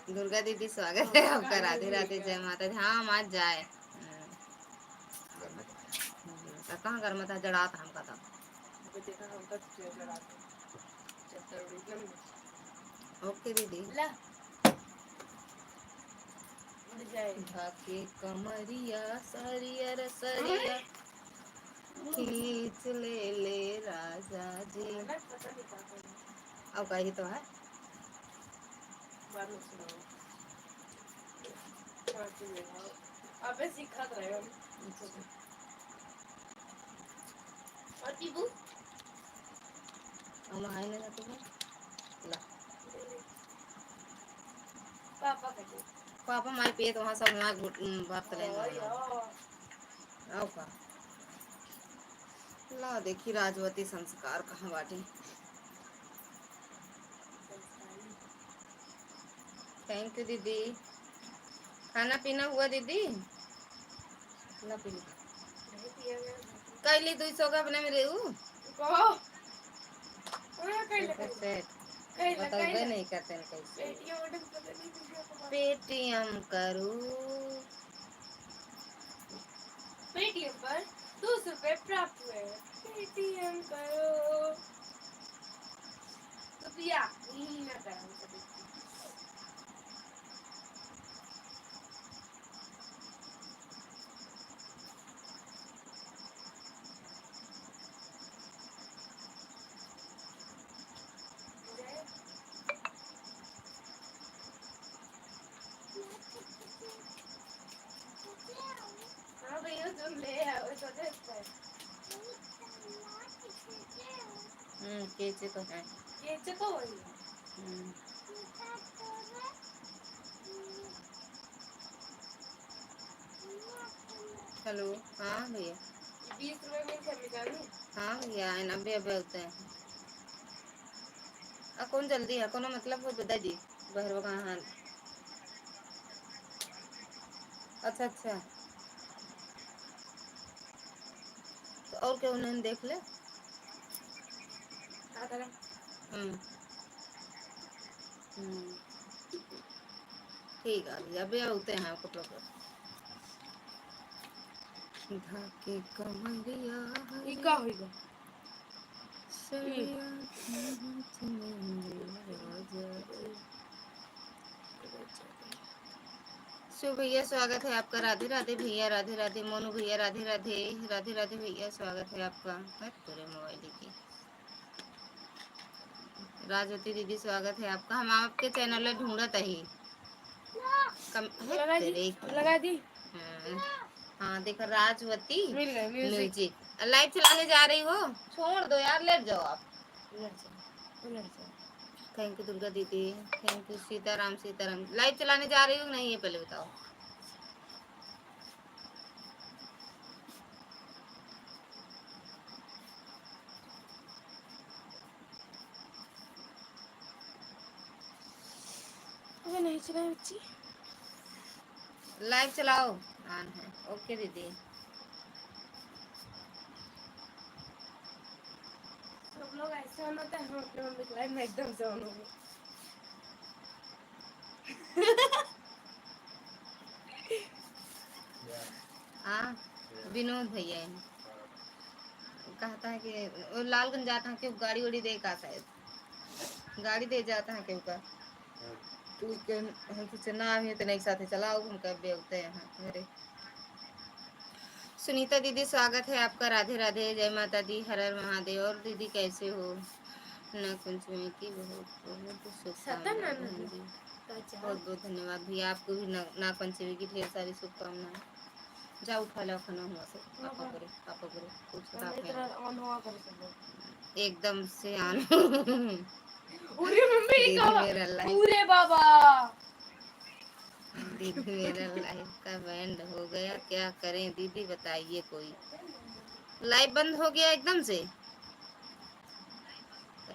दुर्गा दीदी स्वागत है आपका। राधे राधे, जय माता दी। हाँ हम आज जाए कहाँ गर्म था, जड़ा था हमका था। ओके दीदी। भाके कमरिया सरियर सरिया खींच ले राजा जी। अब कही तो है अबे सिखत रहे हम। और टीबू हम हाय ना जाते हैं ला पापा के पापा माय पे तो वहां सब ना बात करेंगे। आओ का ला देखी राजवती संस्कार कहाँ बाटे। थैंक यू दीदी। खाना पीना हुआ दीदी? ना पी कैली 200 का अपने में रेऊ बताओगे नहीं करते हैं कैसे। पेटीएम करू पेटीएम पर 200 रुपए प्राप्त हुए। पेटीएम करो तो पिया ना करो। हाँ भैया तुम ले आओ छोटे केचे तो है। केचे तो वही हेलो हाँ भैया 20 रुपए में निकालू। हाँ भैया 90 रुपए होते हैं। कौन जल्दी है कोनो मतलब वो बता दी बहरवा कहाँ हाल। अच्छा अच्छा तो और क्या उन्होंने देख ले क्या करें। ठीक है अभी होते हैं कपड़ों पर ढाके कमरिया ये का होगा सरिया शिव भैया स्वागत है आपका। राधे राधे भैया, राधे राधे मोनू भैया, राधे राधे। राधे राधे भैया स्वागत है आपका। पूरे मोबाइल की राजवती दीदी स्वागत है आपका। हम आपके चैनल में ढूंढत ही लगा दी। हाँ देखो राजवती म्यूजिक लाइव चलाने जा रही हो। छोड़ दो यार लेट जाओ आप उलट जाओ। थैंक यू दुर्गा दीदी। Thank U Sitaram Sitaram. Live चलाने जा रही हो नहीं ये पहले बताओ। नहीं चलाए बच्ची लाइव चलाओ ऑन है। ओके दीदी सब लोग ऐसे होना था हम अपने मम्मी के लाइव में एकदम से ऑन हो गए। हाँ विनोद भैया कहता है कि वो लालगंज जाता है कि गाड़ी उड़ी दे का शायद गाड़ी दे जाता है क्यों का तो ना है तो नहीं साथ चलाओ हम कर बेवते हैं मेरे। सुनीता दीदी स्वागत है आपका। राधे राधे जय माता दी, हर हर महादेव। और दीदी कैसे हो? नागपंचमी की बहुत बहुत शुभकामनाएं। बहुत बहुत धन्यवाद भैया आपको भी नागपंचमी की ढेर सारी शुभकामनाएं। जा उठा लो खाना हुआ से पापा करे कुछ एकदम से आन दीदी मेरा लाइफ बाबा दीदी मेरा लाइफ का बैंड हो गया क्या करें दीदी बताइए कोई। लाइव बंद हो गया एकदम से।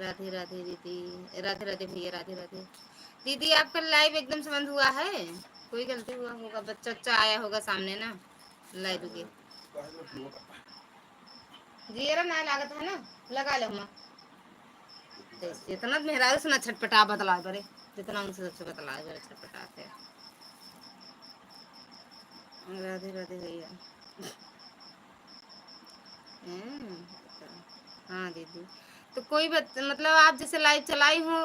राधे राधे दीदी, राधे राधे भैया, राधे राधे दीदी। आपका लाइव एकदम से बंद हुआ है। कोई गलती हुआ होगा, बच्चा आया होगा सामने ना लाइव के। जीरा ना लागत है ना लगा लो माँ। इतना मेहरारू से ना छटपटा बतला बरे जितना उनसे सबसे बतला बरे छटपटाते। राधे राधे भैया। हाँ दीदी, तो कोई मतलब आप जैसे लाइव चलाई हो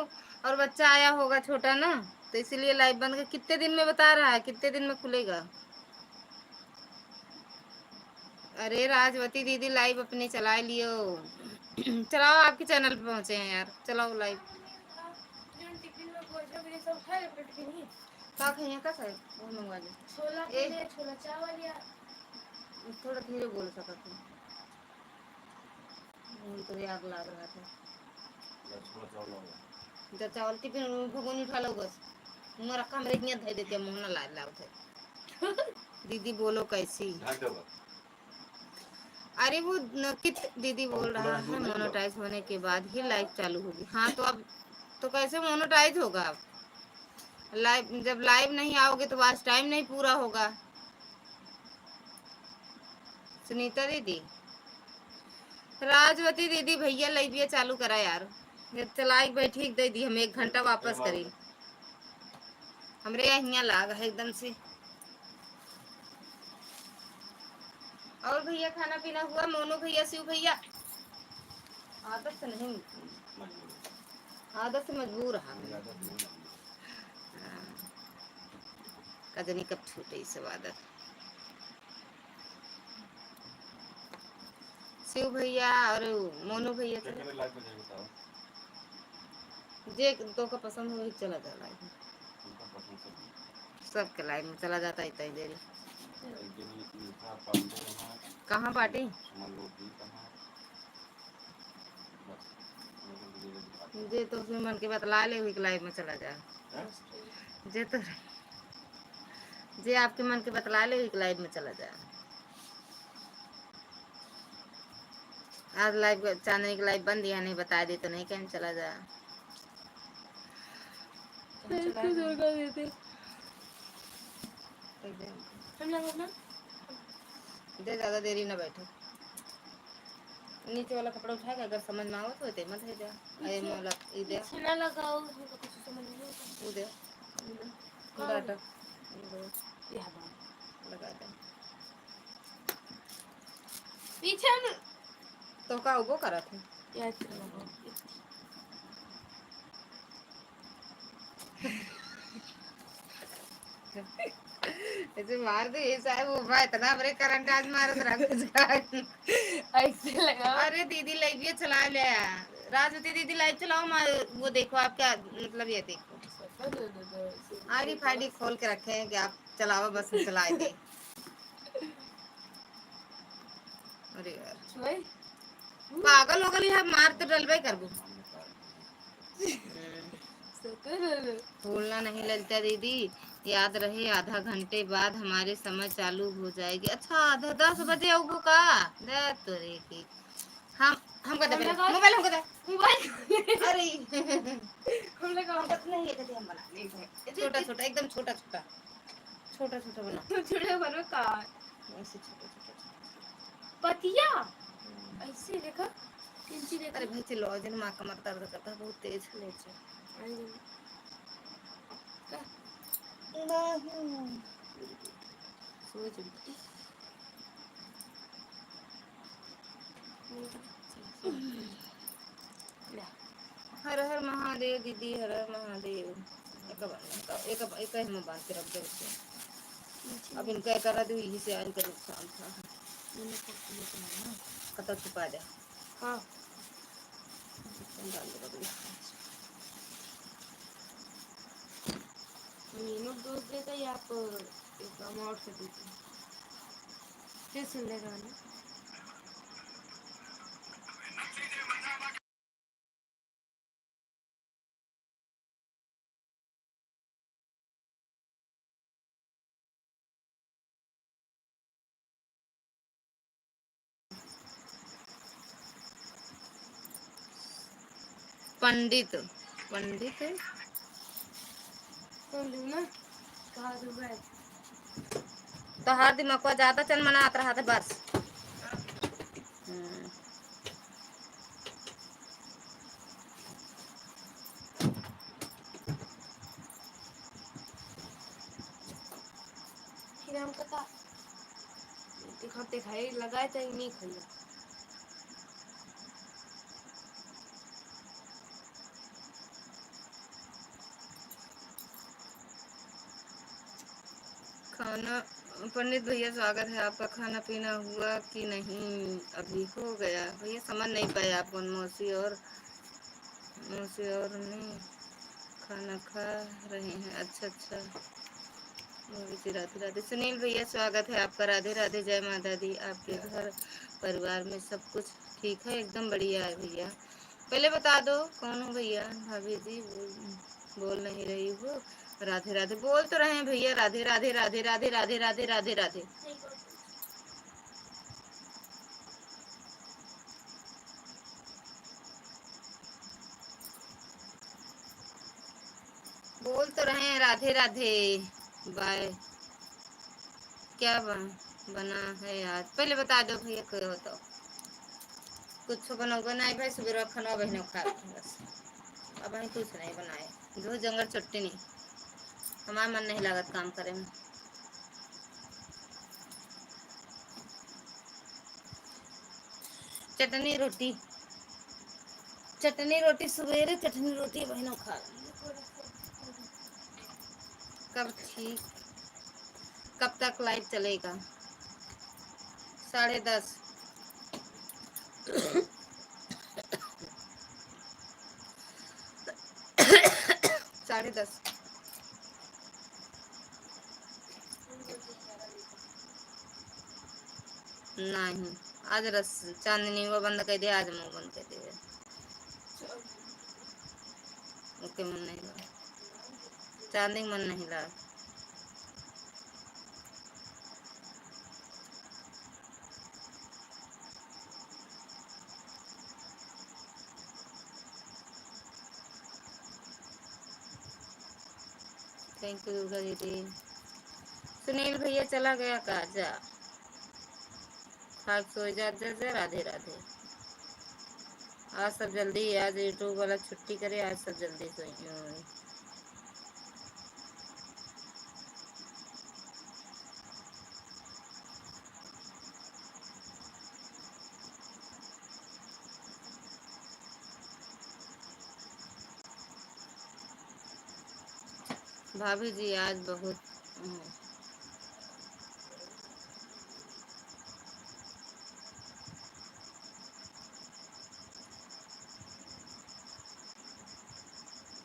और बच्चा आया होगा छोटा ना, तो इसीलिए लाइव बंद कर। कितने दिन में बता रहा है, कितने दिन में खुलेगा? अरे राजवती दीदी लाइव अपने चला लियो। चलाओ, आपके चैनल पे पहुंचे हैं यार, चलाओ लाइव। का खाइए का सर वो मंगवा ले छोला छोला चावल या थोड़ा धीरे बोल सका तुम, तो आग लग रहा था। जब चावल टिफिन भगोनी उठा लो बस, मेरा कमरे में धर देते मुंह ना लाल लाल थे। दीदी बोलो कैसी? अरे वो कित दीदी बोल रहा है मोनेटाइज होने के बाद ही लाइव चालू होगी। हाँ तो अब तो कैसे मोनेटाइज होगा? लाइव जब लाइव नहीं आओगे तो आज टाइम नहीं पूरा होगा। सुनीता दीदी, राजवती दीदी भैया लाइव चालू करा यार, चलाई बैठी दे दी हम 1 घंटा वापस करी हमरे यहाँ लाग है एकदम से। और भैया खाना पीना हुआ? मोनू भैया, शिव भैया? आदत से नहीं, आदत से मजबूर है। कजनी कब छूटे सब आदत। शिव भैया और मोनू भैया जे तो का पसंद हो चला जा लाइव में, सबके लाइव में चला जाता है इतनी देर। कहाँ पार्टी? जे तो उसमें मन की बतला ले हुई लाइव में चला जा। जे तो जे आपके मन के बतला ले हुई लाइव में चला जा। आज लाइव चांदनी की लाइव बंद या नहीं बता दी तो नहीं कहीं चला जा। दे ज्यादा देरी ना बैठो, नीचे वाला कपड़ा उठाएगा, अगर समझ में आओ तो दे मत है जा। अरे मोला इधर ना लगाओ, कुछ समझ नहीं उधर डाटा लगा दे पीछे तो का वो करा थे यार ऐसे मार दे ये साहब, वो भाई इतना बड़े करंट आज मार रहा कुछ ऐसे लगा। अरे दीदी लाइव चला ले, राजवती दीदी लाइव चलाओ, वो देखो आप क्या मतलब, ये देखो आईडी फाइडी खोल के रखे हैं कि आप चलाओ, बस चला दे। अरे यार पागल हो गई है, मार तो डलबे करबो। भूलना नहीं ललिता दीदी, याद रहे आधा घंटे बाद हमारे समय चालू हो जाएगी। अच्छा आधा 10 बजे आओगे का? दे तो की हम कहते मोबाइल हम कहते मोबाइल अरे हम लोग नहीं है कहते, हम बना ले छोटा छोटा एकदम छोटा छोटा छोटा छोटा बना तो छोटा बनो का ऐसे छोटा छोटा पतिया ऐसे देखा किंची देखा। अरे भाई चलो जन मां कमर दर्द करता है बहुत तेज ले का नहीं सोच हर हर महादेव दीदी, हर हर महादेव। एक एक में बात कर अब इनका करा दो, यही से आज का नुकसान था। कता छुपा दे। हाँ मीनू दोस्त देता या आप एक अमाउंट से देते फिर सुन लेगा ना। पंडित पंडित है तो हर दिमाग को ज्यादा चल मना रहा था बस। खाते खाए लगाए थे नहीं खाई। खाना पंडित भैया स्वागत है आपका। खाना पीना हुआ कि नहीं? अभी हो गया भैया, समझ नहीं पाए आप कौन। मौसी और नहीं खाना खा रहे हैं। अच्छा अच्छा। राधे राधे। सुनील भैया स्वागत है आपका। राधे राधे, जय माता दी। आपके घर परिवार में सब कुछ ठीक है? एकदम बढ़िया है भैया। पहले बता दो कौन हो भैया? भाभी जी बोल नहीं रही हो। राधे राधे बोल तो रहे हैं भैया। राधे राधे राधे राधे राधे राधे राधे राधे। बोल तो रहे हैं राधे राधे। बाय। क्या बना है आज? पहले बता दो भैया क्या बताओ। कुछ बनाओगे नहीं भाई? सुबह खाना बहनों खा बस। अब हम कुछ नहीं बनाए। जो जंगल छुट्टी नहीं, हमारा मन नहीं लागत काम करे में। चटनी रोटी, चटनी रोटी सवेरे चटनी रोटी बहनों खा। कब ठीक, कब तक लाइट चलेगा? 10:30। 10:30। नहीं आज रस चांदनी वो बंद कर दे। आज मुँह बंद कर दे। ओके मन नहीं लगा, चांदी मन नहीं लगा। थैंक यू दुर्गा दीदी। सुनील भैया चला गया का? जा खाक सो जा जा जा। राधे राधे। आज सब जल्दी, आज यूट्यूब वाला छुट्टी करे, आज सब जल्दी सोई। भाभी जी आज बहुत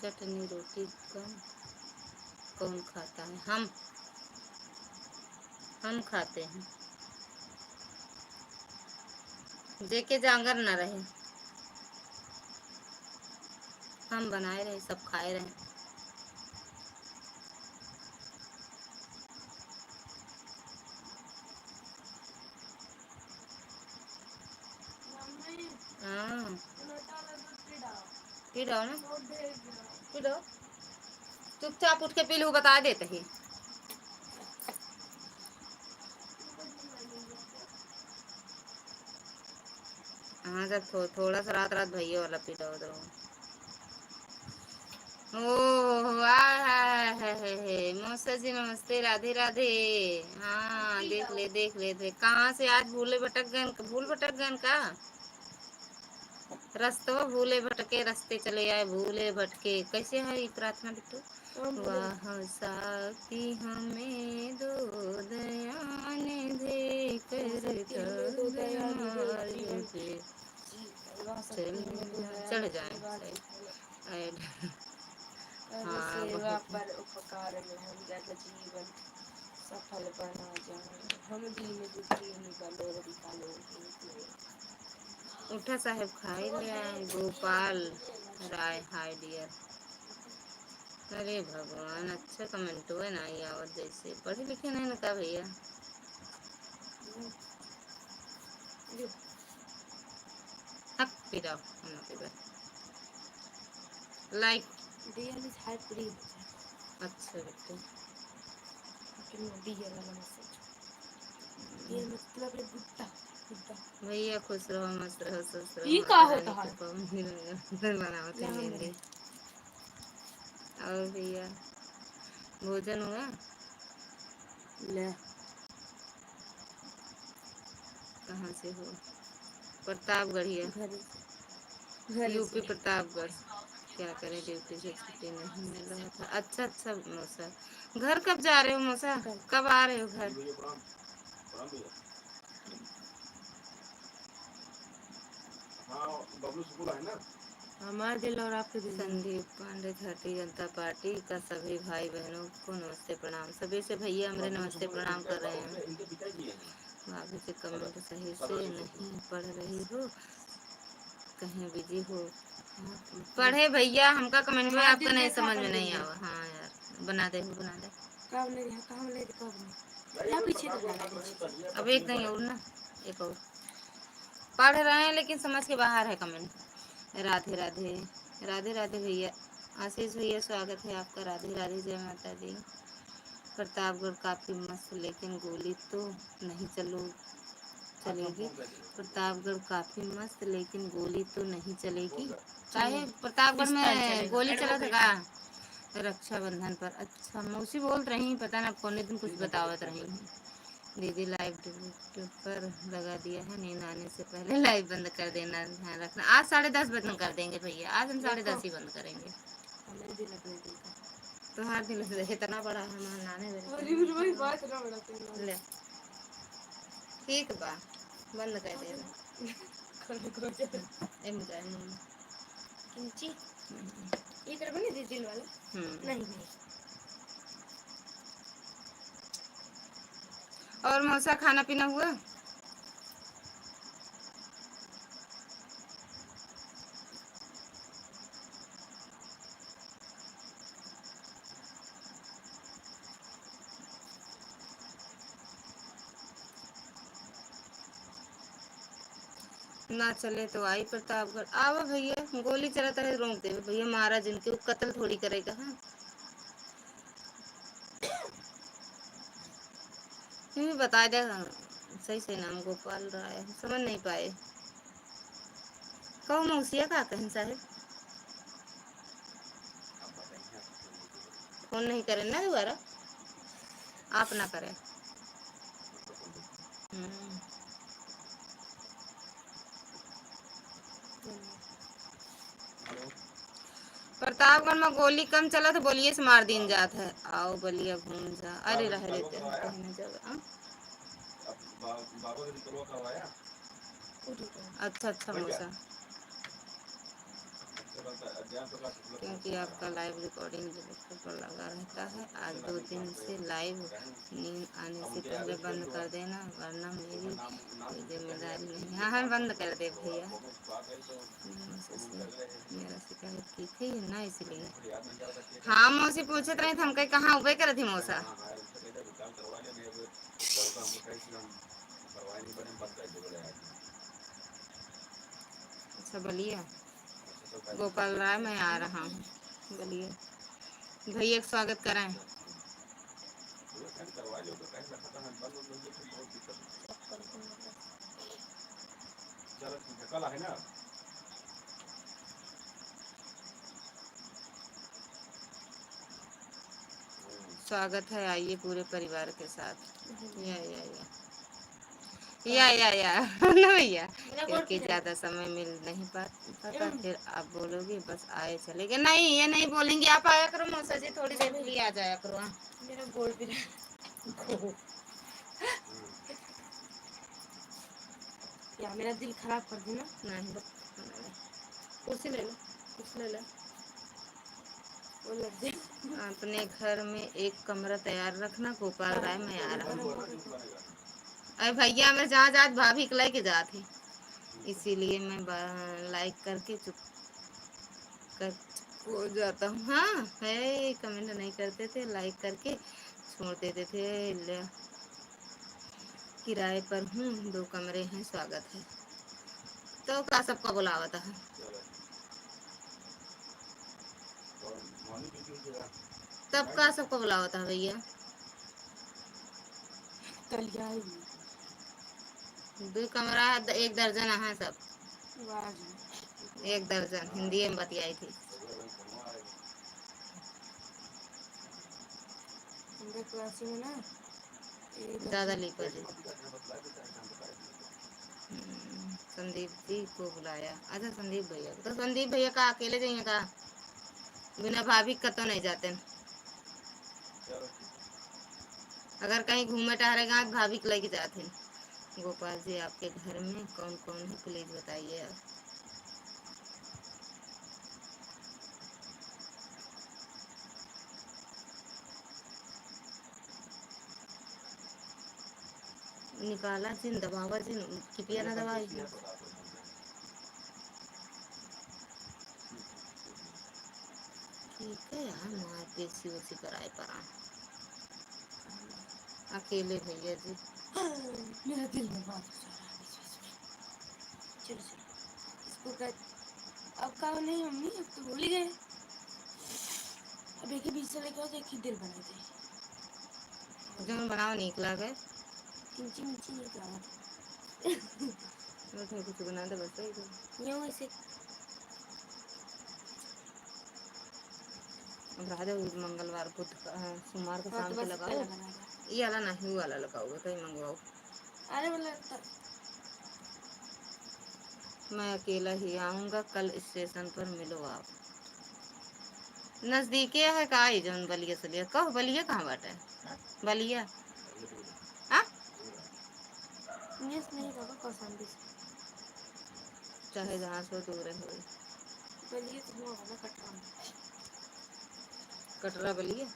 चटनी रोटी कम कौन खाता है? हम खाते हैं। देखे जांगर न रहे, हम बनाए रहे, सब खाए रहे। हाँ पी ना, पी चुपचाप उठ के पी लू, बता देते ही। हाँ जब थोड़ा सा रात रात भैया वाला पी लो उधर। ओह है मौसा जी नमस्ते। राधे राधे। हाँ देख ले थे कहाँ से आज भूल भटक गए का? रास्तों भूले भटके, रास्ते चले आए भूले भटके। कैसे है ये प्रार्थना बिट्टू? वाह साकी हमें दो दयान दे कर चढ़ जाए। हाँ सेवा पर उपकार में हम जग जीवन सफल बना जाए। हम दीन दुखी निकालो निकालो। उठा साहेब खाई ले आए। Gopal Rai hi dear. अरे भगवान, अच्छा कमेंट हुआ ना ये आवत जैसे पढ़े लिखे नहीं ना का भैया। हक पिराओ लाइक डियर इज हाई प्री। अच्छा बेटे डियर वाला मैसेज, ये मतलब है गुट्टा गुट्टा। भैया खुश रहो मस्त रहो स्वस्थ रहो। ये का होता है? बनावत और भैया भोजन हुआ? ले कहाँ से हो? प्रतापगढ़िया, यूपी प्रतापगढ़। क्या करें, ड्यूटी से छुट्टी नहीं मिल रहा था। अच्छा अच्छा मौसा, घर कब जा रहे हो मौसा? कब आ रहे हो घर? हमारे दिल और आपके दिल। संदीप पांडे, भारतीय जनता पार्टी का सभी भाई बहनों को नमस्ते प्रणाम। सभी से भैया हमारे नमस्ते प्रणाम कर रहे हैं। भाभी से कमेंट सही से नहीं पढ़ रही हो, कहीं बिजी हो? पढ़े भैया, हमका कमेंट में आपका नहीं समझ में नहीं आवा। हाँ यार, बना दे बना दे। अब एक नहीं और ना, एक और पढ़ रहे हैं लेकिन समझ के बाहर है कमेंट। राधे राधे, राधे राधे भैया। आशीष भैया स्वागत है आपका। राधे राधे, जय माता दी। प्रतापगढ़ काफी मस्त, लेकिन गोली तो नहीं चलेगी। प्रतापगढ़ काफी मस्त, लेकिन गोली तो नहीं चलेगी। चाहे प्रतापगढ़ में गोली चला था। रक्षाबंधन पर अच्छा मौसी बोल रही, पता ना कौन दिन कुछ बतावत रही। दीदी लाइव पर लगा दिया है, नींद आने से पहले लाइव बंद कर देना, ध्यान रखना। आज 10:30 बंद कर देंगे भैया, आज हम 10:30 ही बंद करेंगे। तो हर दिन इतना बड़ा है नाने ले, ठीक बा, बंद कर दे। ये कर बने दे दिल वाला। नहीं नहीं। और मौसा खाना पीना हुआ? ना चले तो आई प्रतापगढ़ आवा भैया। गोली चलाता है रोक दे भैया, महाराज इनके कत्ल थोड़ी करेगा। हाँ, भी बता दे सही से नाम गोपाल राय, समझ नहीं पाए। कहो मौसिया का कहीं साहब फोन नहीं करे ना दोबारा, आप ना करें। प्रतापगढ़ में गोली कम चला तो बोलिए से मार दिन जात है। आओ बलिया घूम जा, अरे रह देते हैं कहने जगह। अच्छा अच्छा मौसा, क्योंकि आपका लाइव रिकॉर्डिंग पर लगा रहता है। आज 2 दिन से लाइव, नींद आने से पहले बंद कर देना, वरना मेरी कोई जिम्मेदारी नहीं। हाँ हाँ बंद कर दे भैया, मेरा शिकायत की थी ना इसलिए। हाँ मौसी पूछे रहे थे हम कहीं कहाँ उबे कर थी मौसा। अच्छा बलिया, गोपाल राय मैं आ रहा हूँ। बोलिए भैया का स्वागत कराएं। कल है ना, स्वागत है, आइए पूरे परिवार के साथ। या ना भैया, क्योंकि ज्यादा समय मिल नहीं पाता, फिर आप बोलोगे बस आए चले गए। नहीं ये नहीं बोलेंगे, आप आया करो मौसा जी, थोड़ी देर के लिए आ जाया करो। मेरा गोल भी क्या मेरा दिल खराब कर देना। नहीं कुर्सी ले लो, कुर्सी ले लो। अपने घर में एक कमरा तैयार रखना। गोपाल राय मैं आ रहा हूँ। अरे भैया मैं जहाँ जात भाभी के लेके जाती, इसीलिए मैं लाइक करके चुप कर हो जाता हूँ। हाँ है, कमेंट नहीं करते थे, लाइक करके छोड़ देते थे। किराए पर हूँ, 2 कमरे हैं, स्वागत है। तो का सबका बुलावा था। तब का सबको बुलावा था भैया। 2 कमरा, 1 दर्जन है सब, 1 दर्जन हिंदी में बतियाई थी। दादा लिखो जी, संदीप जी को बुलाया। अच्छा संदीप भैया, तो संदीप भैया का अकेले जाइए का, बिना भाभी का तो नहीं जाते। अगर कहीं घूमे टहरेगा भाभी को लेके जाते। गोपाल जी आपके घर में कौन कौन है प्लीज बताइए आप। निकाला जिन दबावा जिन किपिया ना दवाई। ठीक है यार, मार पेशी उसी पर आए पर अकेले भैया जी। मेरा दिल में बात हो रहा है बीच में। चलो चलो इसको कर। अब कहा नहीं मम्मी, अब तो भूल ही गए। अब एक ही बीच से लेके आओ तो एक ही दिल बना दे। जो बनाओ निकला गए किंची मिंची निकला था। कुछ बना दे बस वही यूं ऐसे। अब राजा मंगलवार बुध सोमवार को शाम को लगाओ। ये वाला नहीं, वाला लगाओगे कहीं मंगवाओ। अरे बोला मैं अकेला ही आऊंगा, कल स्टेशन पर मिलो आप। नजदीकी है का ही जौन बलिया से लिया कहो। बलिया कहाँ बाटे बलिया। हाँ नहीं बाबा कौशाम्बी से चाहे जहाँ से दूर है बलिया तो हुआ होगा कटरा में। कटरा बलिया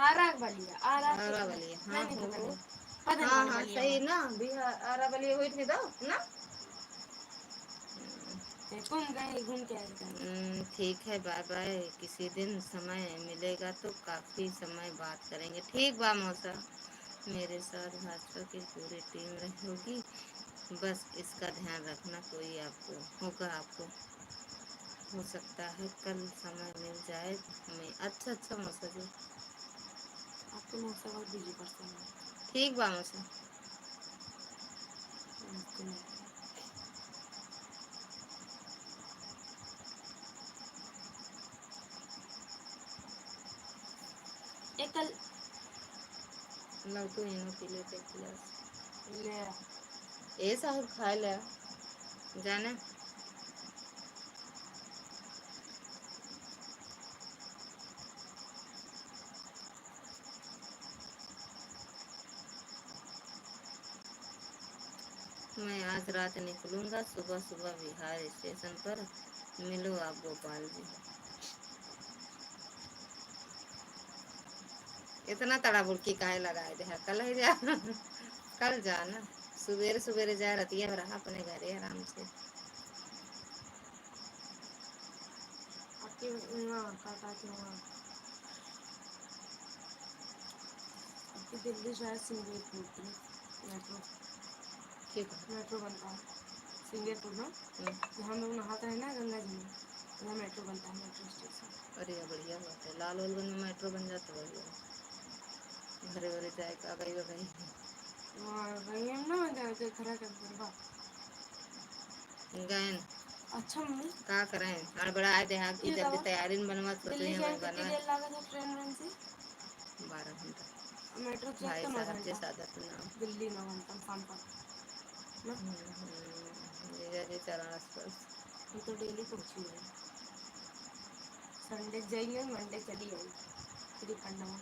आरा बलिया आरा बलिया हाँ हाँ हाँ सही ना बिहार आरा बलिया हुई थी तो ना। घूम के आए। ठीक है बाय बाय, किसी दिन समय मिलेगा तो काफी समय बात करेंगे। ठीक बा मौसा, मेरे साथ भाजपा की पूरी टीम रहेगी, बस इसका ध्यान रखना कोई आपको होगा आपको। हो सकता है कल समय मिल जाए हमें। अच्छा अच्छा मौसा जी, आपके मौसा बहुत बिजी पर्सन है। ठीक बा मौसा। एक कल लौटू इनो पी लेते गिलास ले ए साहब खा ले जाने। मैं आज रात निकलूंगा, सुबह सुबह बिहार स्टेशन पर मिलो आप गोपाल जी। इतना तड़ा बुड़की काहे लगाए दे कल ही जा। कल जाना सुबेरे सुबेरे जा रतिया में रहा अपने घरे आराम से। आपके काका के वहाँ आपकी दिल्ली शायद सिंगापुर मेट्रो ठीक है मेट्रो बनता है सिंगापुर में जहाँ लोग नहाते हैं ना गंगा जी में वहाँ मेट्रो बनता है मेट्रो स्टेशन। अरे बढ़िया बात है, लाल ओलगन में मेट्रो बन जाता है बढ़िया। घरे घरे जाए का गई गई वही हम ना जाके खड़ा कर बर्बाद गए। अच्छा मम्मी का करें और बड़ा आए देहात की जब तैयारी में बनवा सोचो ये मैं बनवा। देर लागत है ट्रेन से 12 घंटा मेट्रो भाई साहब के साथ अपना दिल्ली 9 घंटा शाम तक ये चरण स्पर्श हम तो डेली पहुंची है। संडे जाएंगे मंडे चली आई फिर खंडवा।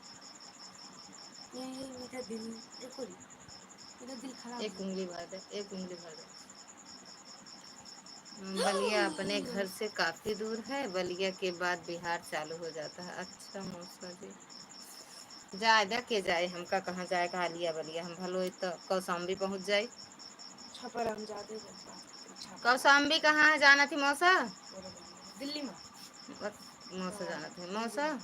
ये मेरा दिल देखो मेरा दिल खराब। एक उंगली भर दे एक उंगली भर दे। बलिया अपने घर से काफी दूर है, बलिया के बाद बिहार चालू हो जाता है। अच्छा मौसा जी जाए के जाए हमका कहाँ जाए कहा लिया बलिया हम भलो तो कौशाम्बी पहुँच जाए। छपर हम जाते कौशाम्बी कहाँ है जाना थी मौसा दिल्ली में मौसा जाना था मौसा।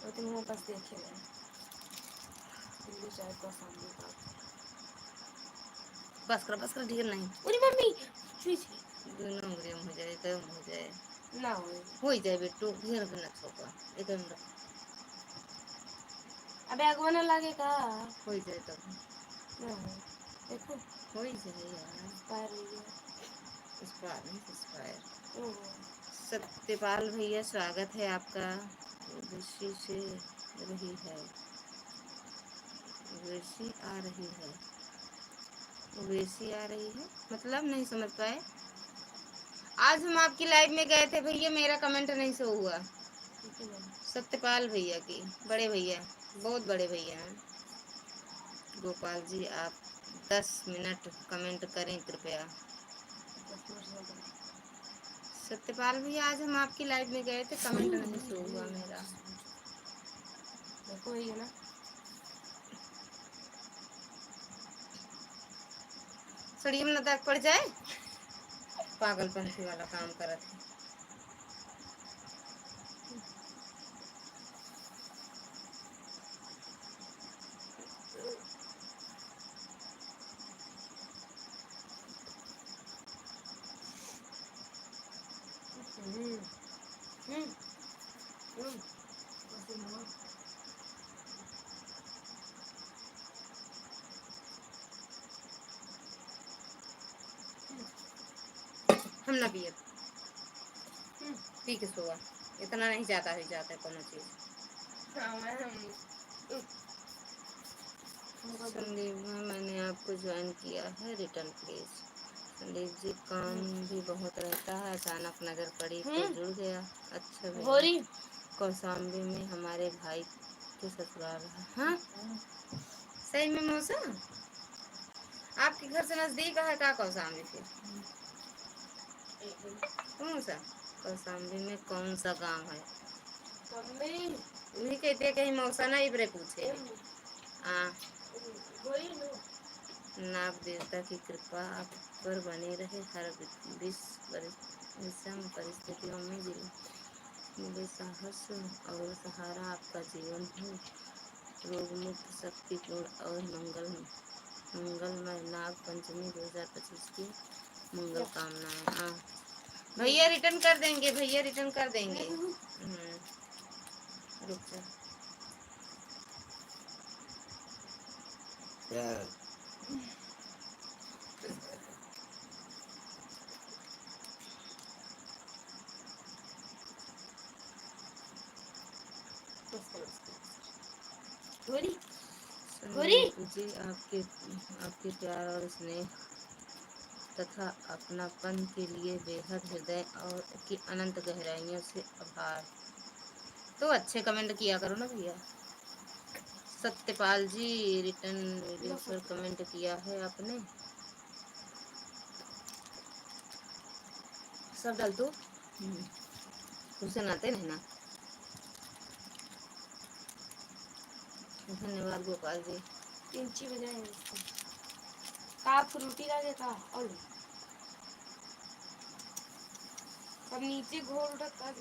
तो तुम बस देखे दिल्ली शायद कौशाम्बी का बस कर ढेर नहीं। अरे मम्मी चुइस दोनों उंगलियों हो जाए तो हो जाए ना हो जाए बेटू ढेर भी ना छोका एकदम। अबे आगवा ना लगेगा हो जाए तब ना हो देखो हो जाए यार एक्सपायर हो गया एक्सपायर नहीं एक्सपायर। सत्यपाल भैया स्वागत है आपका, खुशी से रही है वैसी आ रही है, वैसी आ रही है मतलब नहीं समझ पाए। आज हम आपकी लाइव में गए थे भैया, मेरा कमेंट नहीं शो हुआ। सत्यपाल भैया की, बड़े भैया, बहुत बड़े भैया हैं। गोपाल जी आप 10 मिनट कमेंट करें कृपया। सत्यपाल भैया आज हम आपकी लाइव में गए थे, कमेंट नहीं शो हुआ मेरा। देखो ये ना सड़िया में दाग पड़ जाए, पागलपंथी वाला काम करत है। हम ना पिए, पी के सोआ, इतना नहीं जाता है कोनो चीज। संदीप मैंने आपको ज्वाइन किया है, रिटर्न प्लीज। संदीप जी काम भी बहुत रहता है, अचानक नजर पड़ी तो जुड़ गया। अच्छा भैया कौशाम्बी में हमारे भाई के ससुराल है। हाँ सही में मौसा, आपके घर से नजदीक है का कौशाम्बी? फिर कौन सा कौशाम्बी में कौन सा गांव है? उन्हीं कहते कहीं मौसा ना इबरे पूछे। हाँ नाग देवता की कृपा आप पर बनी रहे, हर विषम परिस्थितियों में मिले साहस और सहारा आपका जीवन हो रोग मुक्त, शक्तिपूर्ण और मंगलमय नाग पंचमी 2025 की मंगल कामनाएं। भैया रिटर्न कर देंगे, भैया रिटर्न कर देंगे। रुक जा जी, आपके प्यार और स्नेह तथा अपनापन के लिए बेहद हृदय और की अनंत गहराइयों से आभार। तो अच्छे कमेंट किया करो ना भैया। सत्यपाल जी रिटर्न वीडियो पर कमेंट किया है आपने, सब डाल दो, उसे नाते नहीं ना। धन्यवाद गोपाल जी। 3 बजाए आप रोटी ला देता और अब नीचे घोल रखा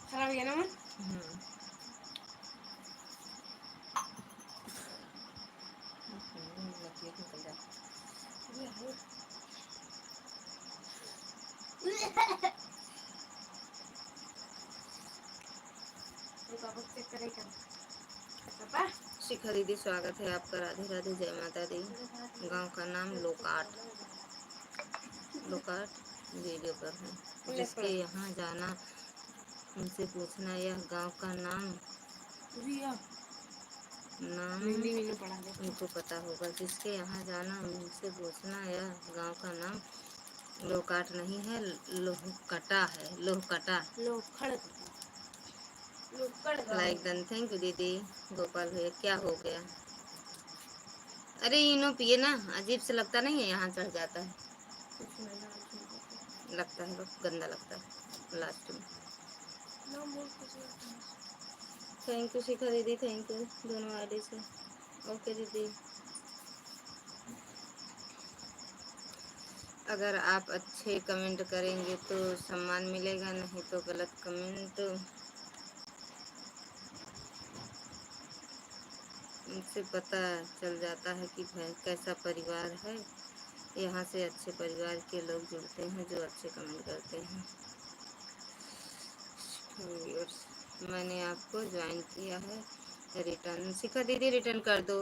खराब गया ना मन। शिखा दीदी स्वागत है आपका, राधे राधे, जय माता दी। गांव का नाम लोकाट वीडियो पर है, जिसके यहाँ जाना उनसे पूछना यह गांव का नाम उनको पता होगा। जिसके यहाँ जाना उनसे पूछना यह गांव का नाम लोकाट नहीं है, लोहकटा है, लोहकटा। लाइक डन, थैंक यू दीदी। गोपाल भैया क्या हो गया? अरे इनो पिए ना, अजीब से लगता नहीं है, यहाँ चढ़ जाता है, लगता है गंदा लगता है लास्ट में। थैंक यू शिखा दीदी, थैंक यू दोनों आईडी से। ओके दीदी, अगर आप अच्छे कमेंट करेंगे तो सम्मान मिलेगा, नहीं तो गलत कमेंट उनसे पता चल जाता है कि कैसा परिवार है। यहाँ से अच्छे परिवार के लोग जुड़ते हैं जो अच्छे कमेंट करते हैं। मैंने आपको ज्वाइन किया है, रिटर्न शिखा दीदी रिटर्न कर दो।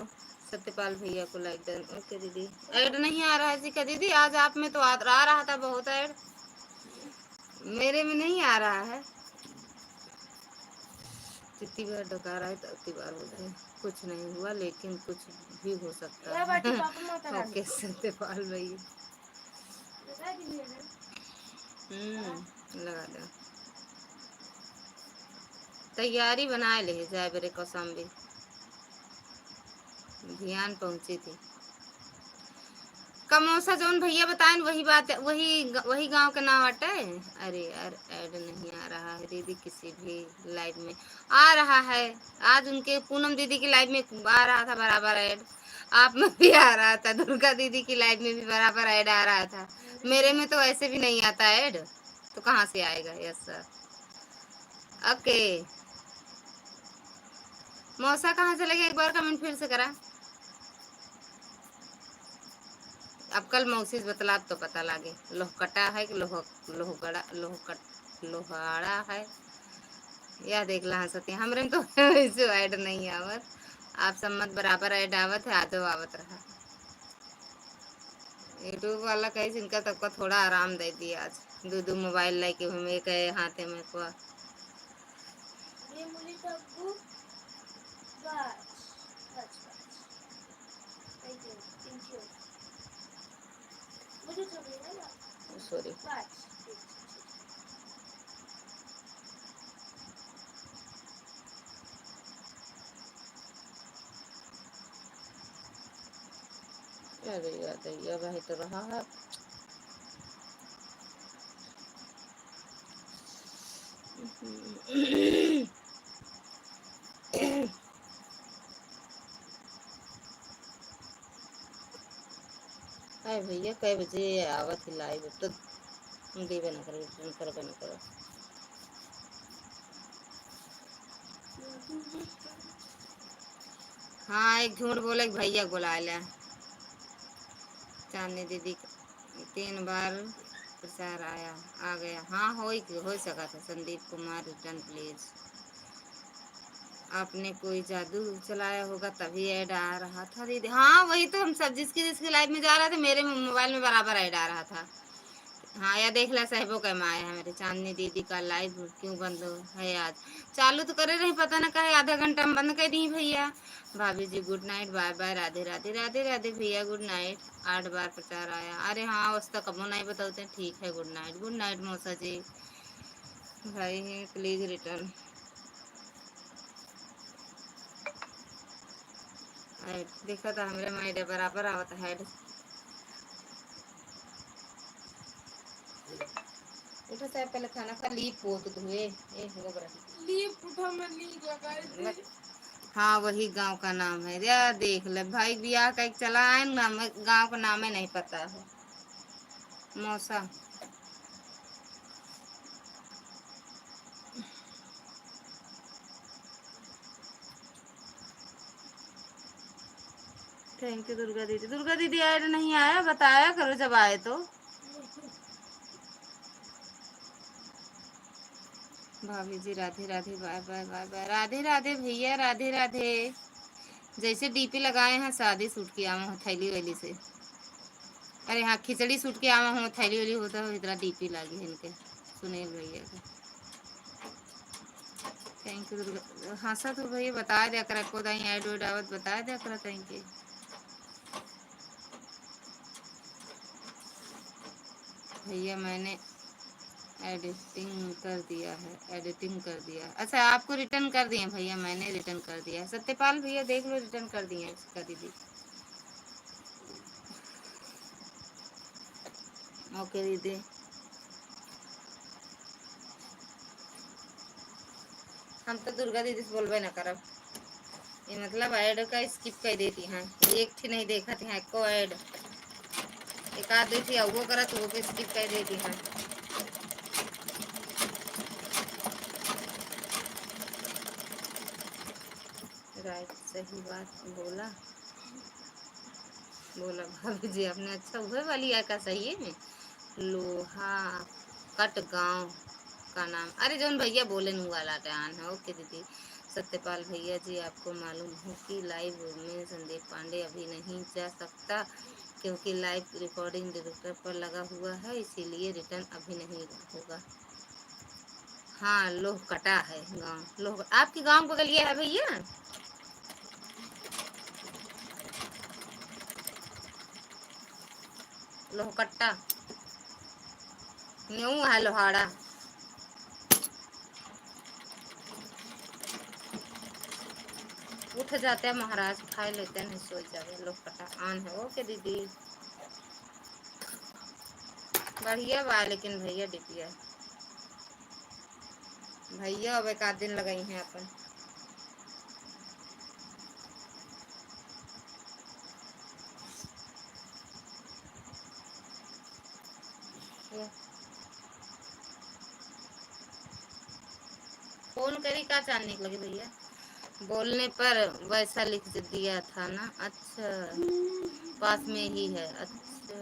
सत्यपाल भैया को लाइक डन। ओके दीदी, ऐड नहीं आ रहा है शिखा दीदी, आज आप में तो आ रहा था बहुत ऐड, मेरे में नहीं आ रहा है। जितनी बार डकारा है तो उतनी बार हो जाए। कुछ नहीं हुआ लेकिन कुछ भी हो सकता है। ओके सत्यपाल भैया। लगा दो। तैयारी बना ले जाए बेरे कसम भी ध्यान पहुंची थी। कमोसा जौन भैया बताएं वही बात है, वही गांव का नाम हटे। अरे यार ऐड नहीं आ रहा है दीदी किसी भी लाइव में। आ रहा है आज उनके पूनम दीदी की लाइव में आ रहा था बराबर ऐड। आप में भी आ रहा था, दुर्गा दीदी की लाइव में भी बराबर ऐड आ रहा था। मेरे में तो ऐसे भी नहीं आता ऐड, तो कहाँ से आएगा। Yes sir. ओके मौसा कहाँ चले गए, एक बार कमेंट फिर से करा। अब कल मौसी से बतला तो पता लागे लोहकटा है कि लोहगड़ा लोहाड़ा है। या देख ला सती हमरे तो ऐसे ऐड नहीं आवत। आप सम्मत बराबर ऐड आवत है, आधो आवत रहा। यूट्यूब वाला कहीं इनका तब का थोड़ा आराम दे दिया आज। दो मोबाइल लेके हम एक हाथे में को। सॉरी अरे याद है भाई तो रहा है। हाय भैया कई बजे आवत है लाइव तो देवे न करो रिटर्न करबे न करो। हाँ एक झूठ बोले एक भैया बुला लिया। चांदनी दीदी 3 बार प्रचार आया आ गया। हाँ हो सका था। Sandeep Kumar return please. आपने कोई जादू चलाया होगा तभी ऐड आ रहा था दीदी। हाँ वही तो हम सब जिसकी लाइव में जा रहा था मेरे मोबाइल में बराबर ऐड आ रहा था। हाँ या देख ला साहिबों का माया है मेरे। चांदनी दीदी का लाइव क्यों बंद है आज। चालू तो करे रही पता ना कहे आधा घंटा में बंद कर दी भैया। भाभी जी गुड नाइट बाय बाय राधे राधे राधे राधे भैया गुड नाइट। 8 बार प्रचार आया। अरे हाँ उसका कबो नहीं बताते। ठीक है गुड नाइट मौसा जी। भाई प्लीज रिटर्न देखा था हमारे माइडे बराबर आवत है। उठा साहब पहले खाना खा ली पोत धुए लीप उठा मैं लीप लगा। हाँ वही गांव का नाम है या देख ले भाई बियाह का एक चला है ना गांव का नाम है नहीं पता है। मौसा थैंक यू दुर्गा दीदी। दुर्गा दीदी ऐड नहीं आया बताया करो जब आए तो। भाभी जी राधे राधे बाय बाय बाय बाय राधे राधे भैया राधे राधे। जैसे डीपी लगाए हैं शादी सूट की आवा हूँ थैली वैली से। अरे हाँ खिचड़ी सूट के आवा हूँ थैली वैली होता है इतना डीपी लगी है इनके सुनील भैया का। Thank U Durga. हाँ सर तो भैया बता दिया कर को दाई ऐड वैड आवत बता दिया कर थैंक यू। भैया मैंने एडिटिंग कर दिया। अच्छा आपको रिटर्न कर दिए भैया मैंने रिटर्न कर दिया। सत्यपाल भैया देख लो रिटर्न कर दिए इसका दीदी। ओके दीदी। हम तो दुर्गा दीदी से बोलबे ना करब। ये मतलब ऐड का स्किप कर देती हैं। एक थी नहीं देखा थी को ऐड एक आध थी वो करा तो वो भी स्किप कर देती हैं। राइट सही बात बोला बोला भाभी जी आपने। अच्छा हुए वाली है का सही है लोहा कट गांव का नाम। अरे जौन भैया बोले नु वाला टान है। ओके दीदी। सत्यपाल भैया जी आपको मालूम है कि लाइव में संदीप पांडे अभी नहीं जा सकता क्योंकि लाइव रिकॉर्डिंग डायरेक्टर पर लगा हुआ है इसीलिए रिटर्न अभी नहीं होगा। हाँ, लोह कटा है गांव। लोह आपके गांव बगलिया है भैया? लोहकट्टा न्यू है लोहाड़ा। उठ जाते हैं महाराज, खाए लेते हैं, नहीं सो जावे। लोहकट्टा आन है ओके दीदी। बढ़िया बा लेकिन भैया डिपिया भैया अब एक आध दिन लगाई हैं अपन। फोन करी का जानने के लगे भैया? बोलने पर वैसा लिख दिया था ना। अच्छा, पास में ही है। अच्छा,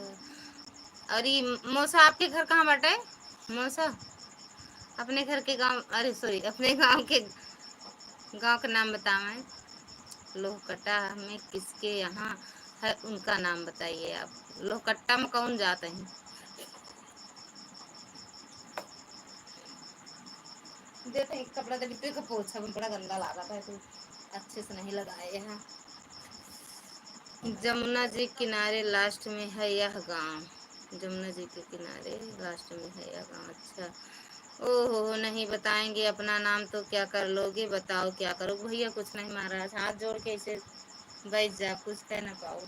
अरे मौसा आपके घर कहाँ बाटे? मौसा अपने घर के गांव, अरे सॉरी, अपने गांव का नाम बताएं। लोहकट्टा में किसके यहाँ है, उनका नाम बताइए आप। लोहकट्टा में कौन जाते हैं? देखो एक कपड़ा तो डिब्बे का पोछा भी बड़ा गंदा लगा था, तो अच्छे से नहीं लगाए यहाँ। जमुना जी किनारे लास्ट में है यह गांव। जमुना जी के किनारे लास्ट में है यह गांव। अच्छा, ओहो, नहीं बताएंगे अपना नाम तो क्या कर लोगे, बताओ क्या करो भैया? कुछ नहीं महाराज, हाथ जोड़ के इसे बैठ जा, कुछ कह ना पाओ।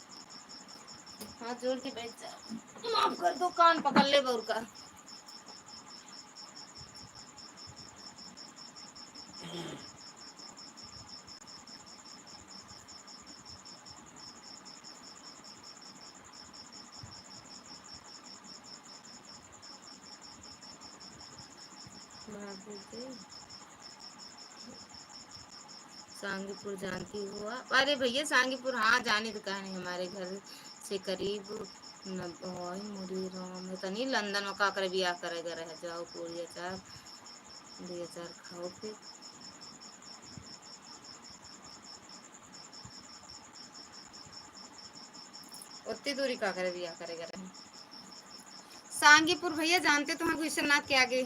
हाथ जोड़ के बैठ जा, माफ कर दो, कान पकड़ ले बउर का। सांगीपुर जानती हो आप? अरे भैया सांगीपुर हाँ जाने तो कहा नहीं, हमारे घर से करीब नब्बे मुरी राम है तनी लंदन में का करे बियाह करेगा रह जाओ, पूरी अचार दी अचार खाओ फिर। उतनी दूरी का करे बियाह करेगा रहे। सांगीपुर भैया जानते तो हैं, गुईश्वरनाथ के आगे,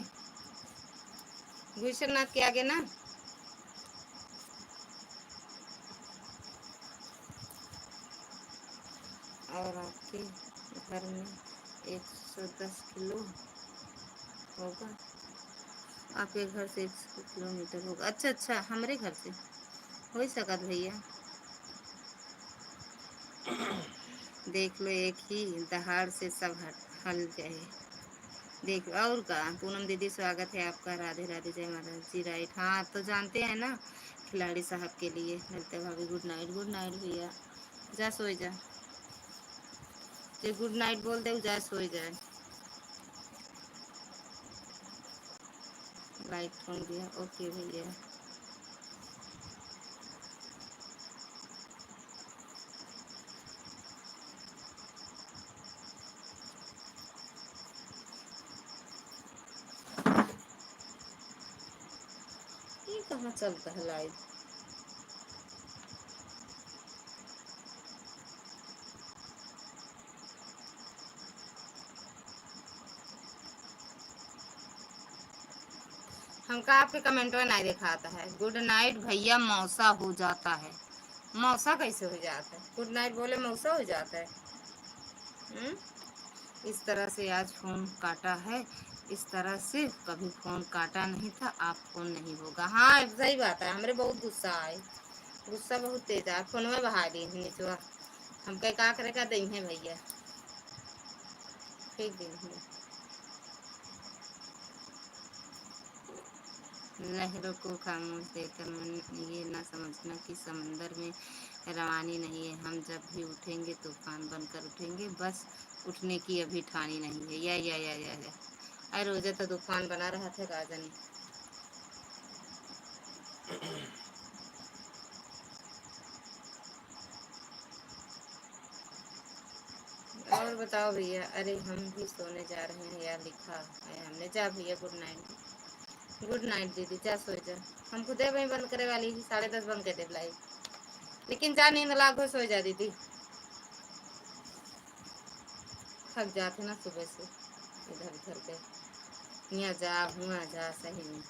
गुईश्वरनाथ के आगे ना। और आपके घर में 110 किलो होगा? आपके घर से 100 किलोमीटर होगा? अच्छा अच्छा, हमारे घर से हो सका भैया। देख लो एक ही दहाड़ से सब हल जाए। देख और का पूनम दीदी स्वागत है आपका, राधे राधे, जय माता जी। राइट, हाँ आप तो जानते हैं ना, खिलाड़ी साहब के लिए मिलते भाभी। गुड नाइट, गुड नाइट भैया, जा सोई जा। जो गुड नाइट बोल दे जा सोई जाए। लाइक फोन दिया, ओके भैया। ये कहाँ चलता है लाइव? हमका आपके कमेंट में नहीं दिखाता है। गुड नाइट भैया, मौसा हो जाता है। मौसा कैसे हो जाता है? गुड नाइट बोले मौसा हो जाता है? हुँ? इस तरह से आज फोन काटा है, इस तरह से कभी फोन काटा नहीं था। आप फोन नहीं होगा। हाँ सही बात है, हमरे बहुत गुस्सा आए, गुस्सा बहुत तेज है। फोन में बहा दी नीचवा, हम कह का करे का दही है भैया, फेंक दी लहरों को खामोश देखकर मन ये ना समझना कि समंदर में रवानी नहीं है। हम जब भी उठेंगे तूफान बनकर उठेंगे, बस उठने की अभी ठानी नहीं है। या अरे रोजे तो तूफान बना रहा था गाजनी। और बताओ भैया? अरे हम भी सोने जा रहे हैं यार, लिखा है हमने। जा भैया, गुड नाइट। गुड नाइट दीदी, जा सो जा। हम खुदे वही बंद करे वाली थी, 10:30 बंद कर दे लाइव, लेकिन जा नींद लागो, सो जा दीदी। थक जाते ना सुबह से इधर उधर के, यहाँ जा हुआ जा, सही नहीं।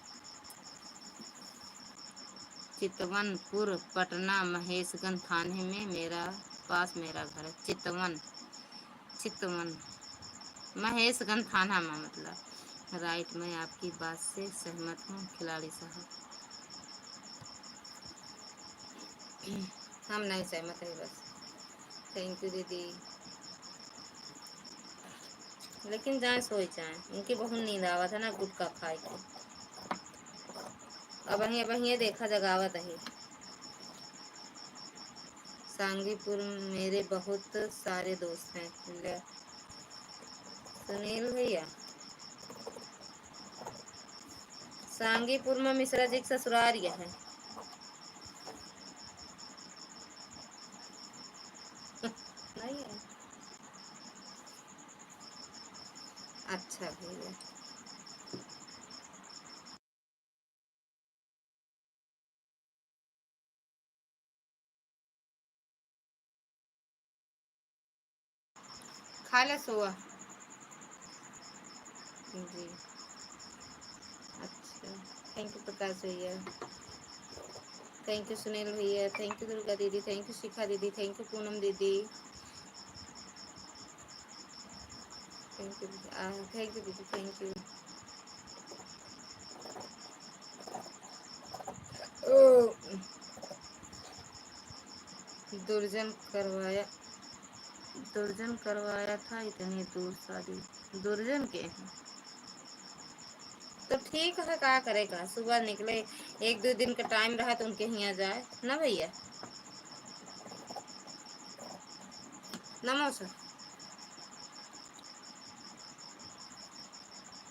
चितवनपुर पटना महेशगंज थाने में मेरा घर है। चितवन चितवन महेशगंज थाना में मतलब। राइट, मैं आपकी बात से सहमत हूँ खिलाड़ी साहब। हम नहीं सहमत है बस। थैंक यू दीदी। लेकिन जहाँ सोई जाए उनकी बहुत नींद आवा था ना गुटखा खाए के। अब ये देखा जगावत है। सांगीपुर मेरे बहुत सारे दोस्त हैं। सुनील भैया, सांगीपुर में मिश्रा जी का ससुराल है। नहीं है। अच्छा भैया, खा ले सोआ जी। अच्छा, थैंक यू प्रकाश भैया, थैंक यू सुनील भैया, थैंक यू दुर्गा दीदी, थैंक यू शिखा दीदी, थैंक यू पूनम दीदी, थैंक यू दीदी, थैंक यू। दुर्जन करवाया था इतनी दूर शादी। दुर्जन के तो ठीक है, क्या करेगा। सुबह निकले, एक दो दिन का टाइम रहा तो उनके यहाँ जाए ना भैया। नमो सर।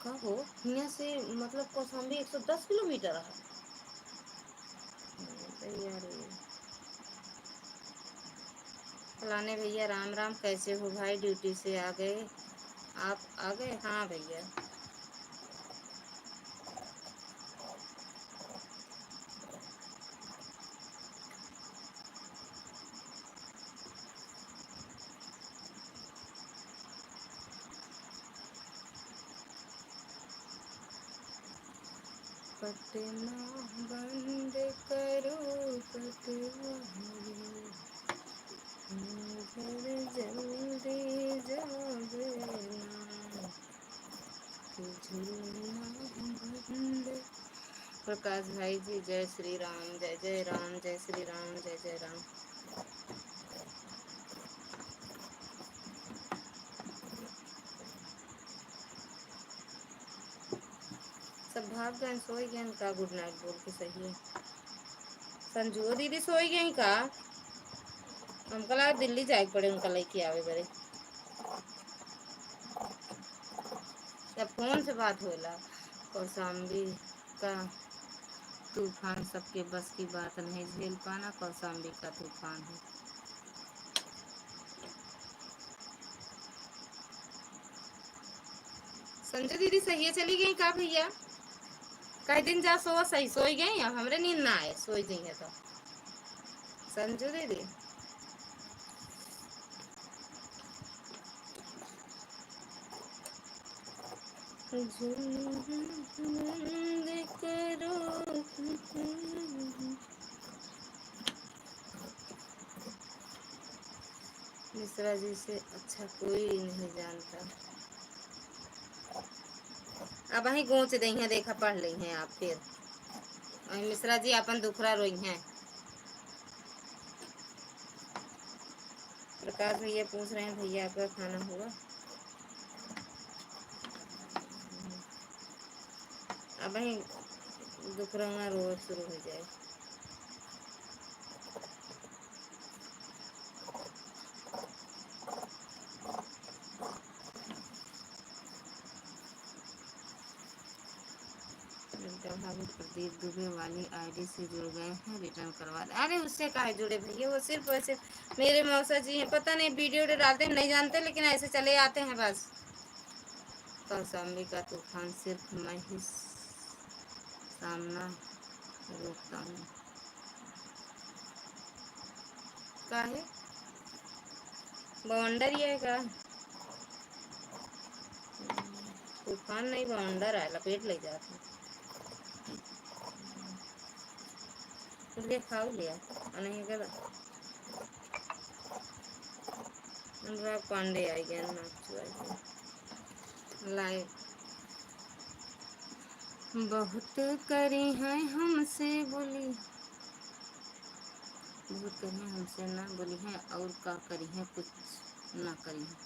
कहो यहाँ से मतलब कौशाम्बी 110 किलोमीटर है। तैयार है। फलाने भैया राम राम, कैसे हो भाई? ड्यूटी से आ गए? आप आ गए? हाँ भैया। पटना बंद करो पटवारी, घर जल्दी जागना, बंद। प्रकाश भाई जी जय श्री राम, जय जय राम, जय श्री राम, जय जय राम। सब भाग गए, सोई गए का? गुड नाइट बोल के सही है। संजू दीदी सोई गई का? हमको लगा दिल्ली जाए पड़े उनका लेके आवे बड़े। या फोन से बात होला। कौशाम्बी का तूफान सबके बस की बात नहीं, झेल पाना कौशाम्बी का तूफान है। संजू दीदी सही है, चली गई का भैया? कई दिन जा सो सही सोई गई, अब हमरे नींद ना आए सोई गई है तो। संजू दीदी करो। मिश्रा जी से अच्छा कोई नहीं जानता। अब वही गोच दी है, देखा पढ़ ली हैं आप फिर। मिश्रा जी अपन दुखरा रोई हैं। प्रकाश भैया पूछ रहे हैं भैया आपका खाना हुआ? अब वही दुखरा रोज शुरू हो जाए। प्रदीप दुबे वाली आईडी से जुड़ गए हैं, रिटर्न करवा दे। अरे उससे काहे जुड़े भैया, वो सिर्फ वैसे मेरे मौसा जी हैं, पता नहीं वीडियो डालते हैं नहीं जानते, लेकिन ऐसे चले आते हैं बस। कौशाम्बी का तूफान सिर्फ मैं ही सामना रोकता हूँ। काहे बवंडर ये का तूफान नहीं, बवंडर है, लपेट ले जाते। ले खाओ लिया नहीं कर अनुराग पांडे आई गया लाइव बहुत करी है हमसे बोली बहुत करी है हमसे ना बोली है और का करी है कुछ ना करी है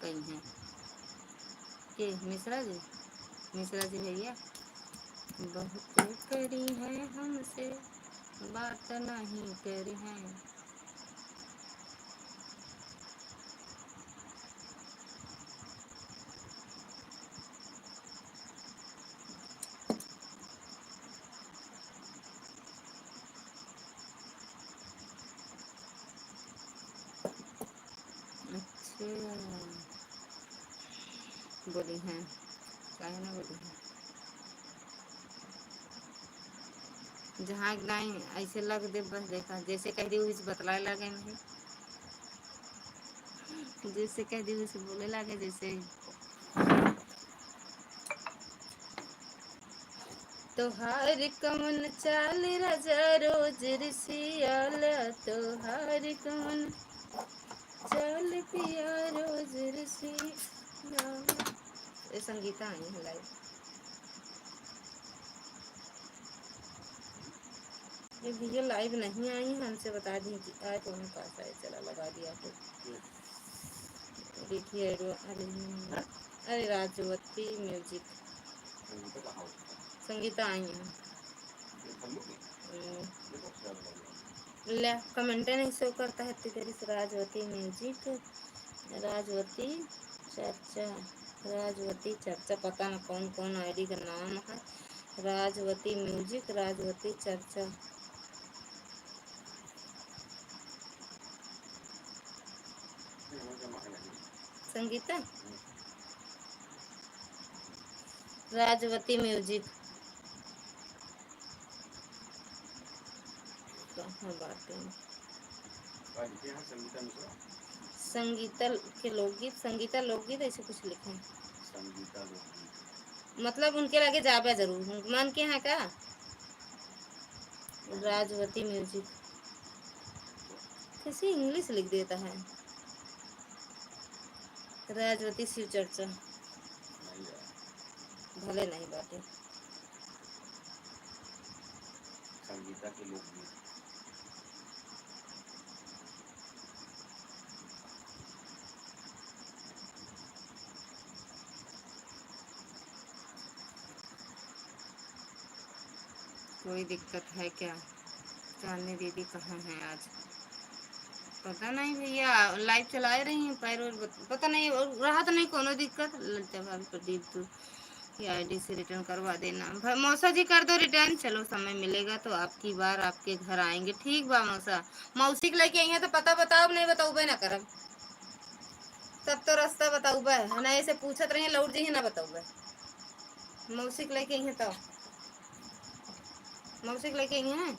कही है के मिश्रा जी भैया बहुत करी है हमसे बात नहीं करी है अच्छा बोली है काहे ना बोली है जहाँ नहीं ऐसे लग दे बस देखा जैसे कह दी वैसे बतलाए लगे नहीं जैसे कह दी वैसे बोले लगे जैसे तोहार कमन चाल राजा रोज रिसियाला तोहार कमन चाल पिया रोज रिसियाला ये संगीता आई है लाइव ये भैया लाइव नहीं आई है हमसे बता दी कि आए तो उन्हें पास आए चला लगा दिया तो देखिए अरे राजवती म्यूजिक संगीता आई है ले कमेंट नहीं शो करता है तेरी से राजवती म्यूजिक राजवती चर्चा राजवती चर्चा पता न कौन कौन आईडी का नाम है राजवती म्यूजिक राजवती चर्चा संगीता राजवती म्यूजिक कहाँ बातें संगीता के लोकगीत संगीता लोकगीत ऐसे कुछ लिखे हैं मतलब उनके लगे जाबे जरूर मान के यहाँ का राजवती म्यूजिक कैसे इंग्लिश लिख देता है राजवती शिव चर्चा भले नहीं बातें संगीता के लोकगीत कोई दिक्कत है क्या चांदनी दीदी कहाँ है आज पता नहीं भैया लाइव चला रही हैं पैर और पता नहीं और रहा तो नहीं कोनो दिक्कत ललचा भाभी प्रदीप तू की आईडी से रिटर्न करवा देना मौसा जी कर दो रिटर्न चलो समय मिलेगा तो आपकी बार आपके घर आएंगे ठीक बा मौसा मौसी के लेके आई है तो पता बताओ नहीं बताऊ ना करब तब तो रास्ता बताऊ है ना ऐसे पूछत रही लौट जी ना बताऊ मौसी के लेके आई है तो मौसी के लेके आई है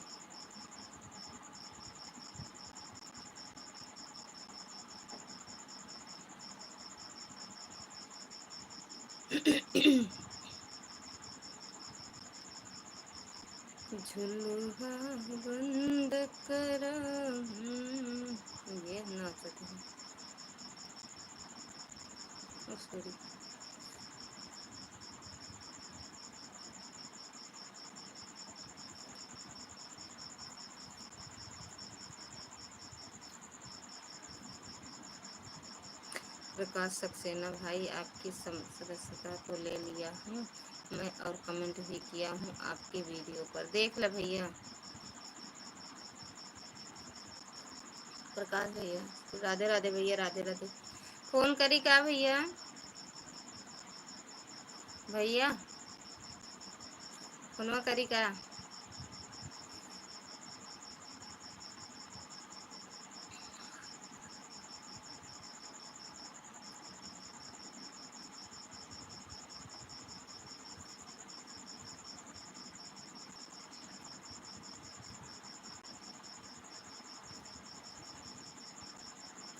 झुलुहा बंद कर ये नाचत है सॉरी प्रकाश सक्सेना भाई आपकी सदस्यता तो ले लिया हूँ मैं और कमेंट भी किया हूँ आपके वीडियो पर देख ले भैया प्रकाश भैया राधे राधे भैया राधे राधे फोन करी का भैया भैया फोनवा करी का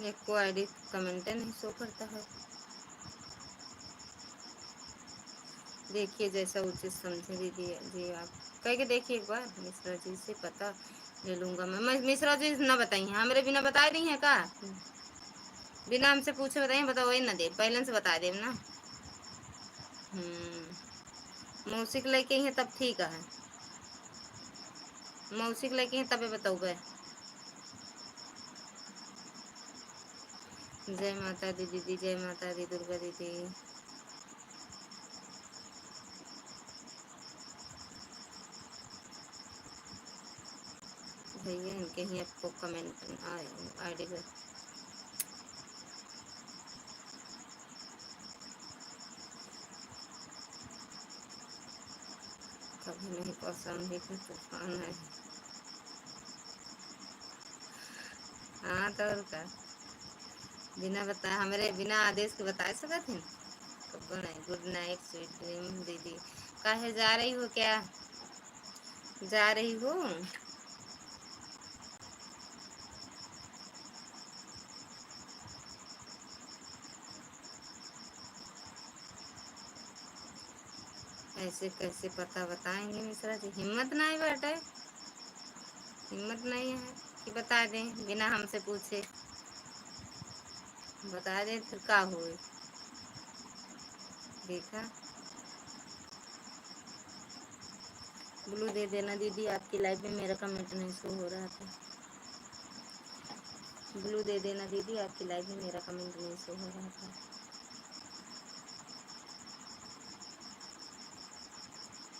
एक को आईडी कमेंट नहीं शो करता है देखिए जैसा उचित समझे दीदी जी आप कह के देखिए एक बार मिश्रा जी से पता ले लूंगा मैं मिश्रा जी ना बताई हैं हमारे बिना बताए नहीं है का बिना हमसे पूछे बताइए बताओ वही ना दे पहले से बता दे ना मौसी के लेके ही तब ठीक है मौसी के लेके ही तबे बताओ जय माता दी दीदी जय माता दी दुर्गा दीदी भैया इनके ही आपको कमेंट आईडी पे कभी नहीं पसंद ही का तूफान है हाँ तो और का बिना बताए हमारे बिना आदेश के बताए सकते थे कब नहीं गुड नाइट स्वीट ड्रीम दीदी काहे जा रही हो क्या जा रही हो ऐसे कैसे पता बताएंगे मिश्रा जी हिम्मत नहीं बैठे हिम्मत नहीं है कि बता दें बिना हमसे पूछे बता दें फिर क्या हुए देखा ब्लू दे देना दीदी आपकी लाइफ में मेरा कमेंट नहीं शो हो रहा था ब्लू दे देना दीदी आपकी लाइफ में मेरा कमेंट नहीं शो हो रहा था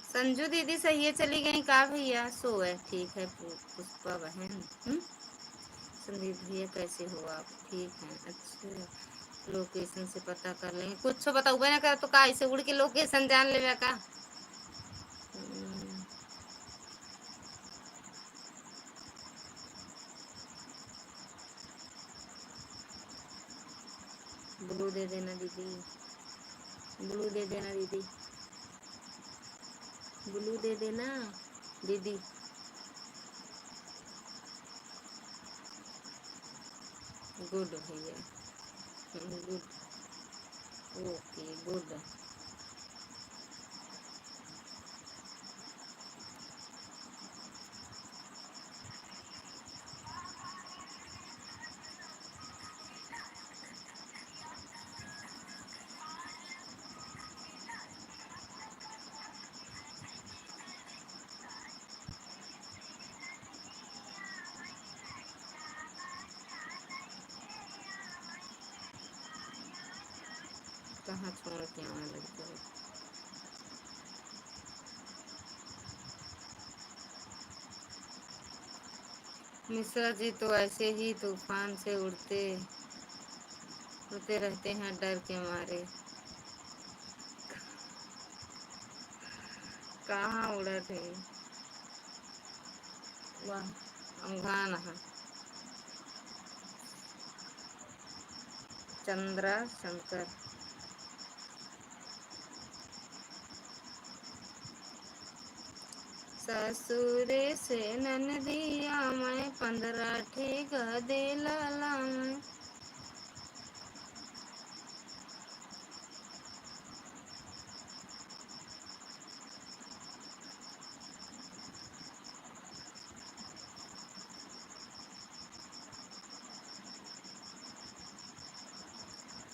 संजू दीदी सही है चली गई का भैया सो है ठीक है पुष्पा बहन संदीप भैया कैसे हो आप ठीक हैं अच्छा लोकेशन से पता कर लेंगे कुछ बताओ ना कर तो का ऐसे उड़ के लोकेशन जान ले का ब्लू दे देना दीदी ब्लू दे देना दीदी ब्लू दे देना दीदी गुड भैया गुड ओके गुड कहाँ छोड़ के आने लगता है मिश्रा जी तो ऐसे ही तूफान से उड़ते उड़ते रहते हैं डर के मारे कहाँ उड़ा थे वाह अम्घान है चंद्रा शंकर ससुरे से ननदिया मैं 15 ठीक दे लाला मैं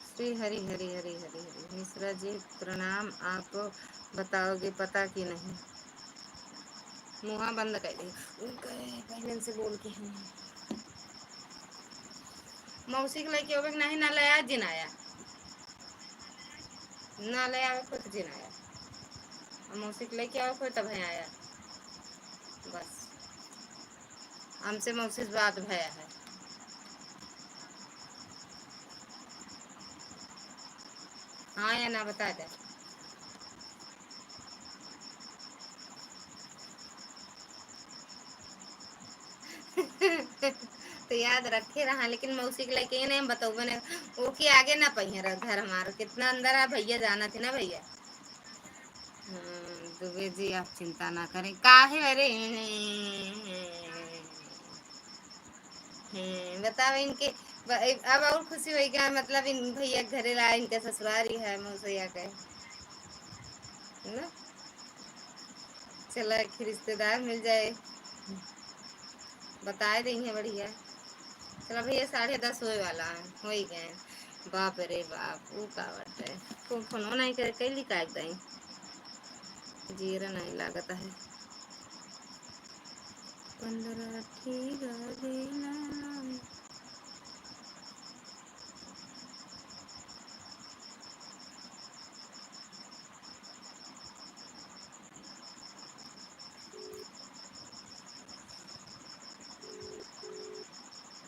श्री हरि हरि हरि हरि हरि मिश्रा जी प्रणाम आप बताओगे पता कि नहीं मुँह बंद कर दी पहले से बोल के हम मौसी के लेके ओबे नहीं ना ले आज जिन आया ना ले आवे खुद जिन आया मौसी के लेके आओ कोई तब आया बस हमसे मौसी से बात भया है हाँ या ना बता दे तो याद रखे रहा लेकिन मौसी के लेके नहीं बताओ मैंने वो की आगे ना पहिए घर हमारा कितना अंदर आ भैया जाना थी ना भैया दुबे जी आप चिंता ना करें काहे अरे बताओ इनके अब और खुशी हुई क्या मतलब इन भैया घरे लाए इनके ससुरारी है मौसैया के ना चलो एक रिश्तेदार मिल जाए बताए देंगे बढ़िया। चलो भैया 10:30 होए वाला है, हो ही गए। बाप रे बाप, वो का बाटे फोन नहीं करे कैली का एकदम जीरा नहीं लागत है। 15 ठीक देना।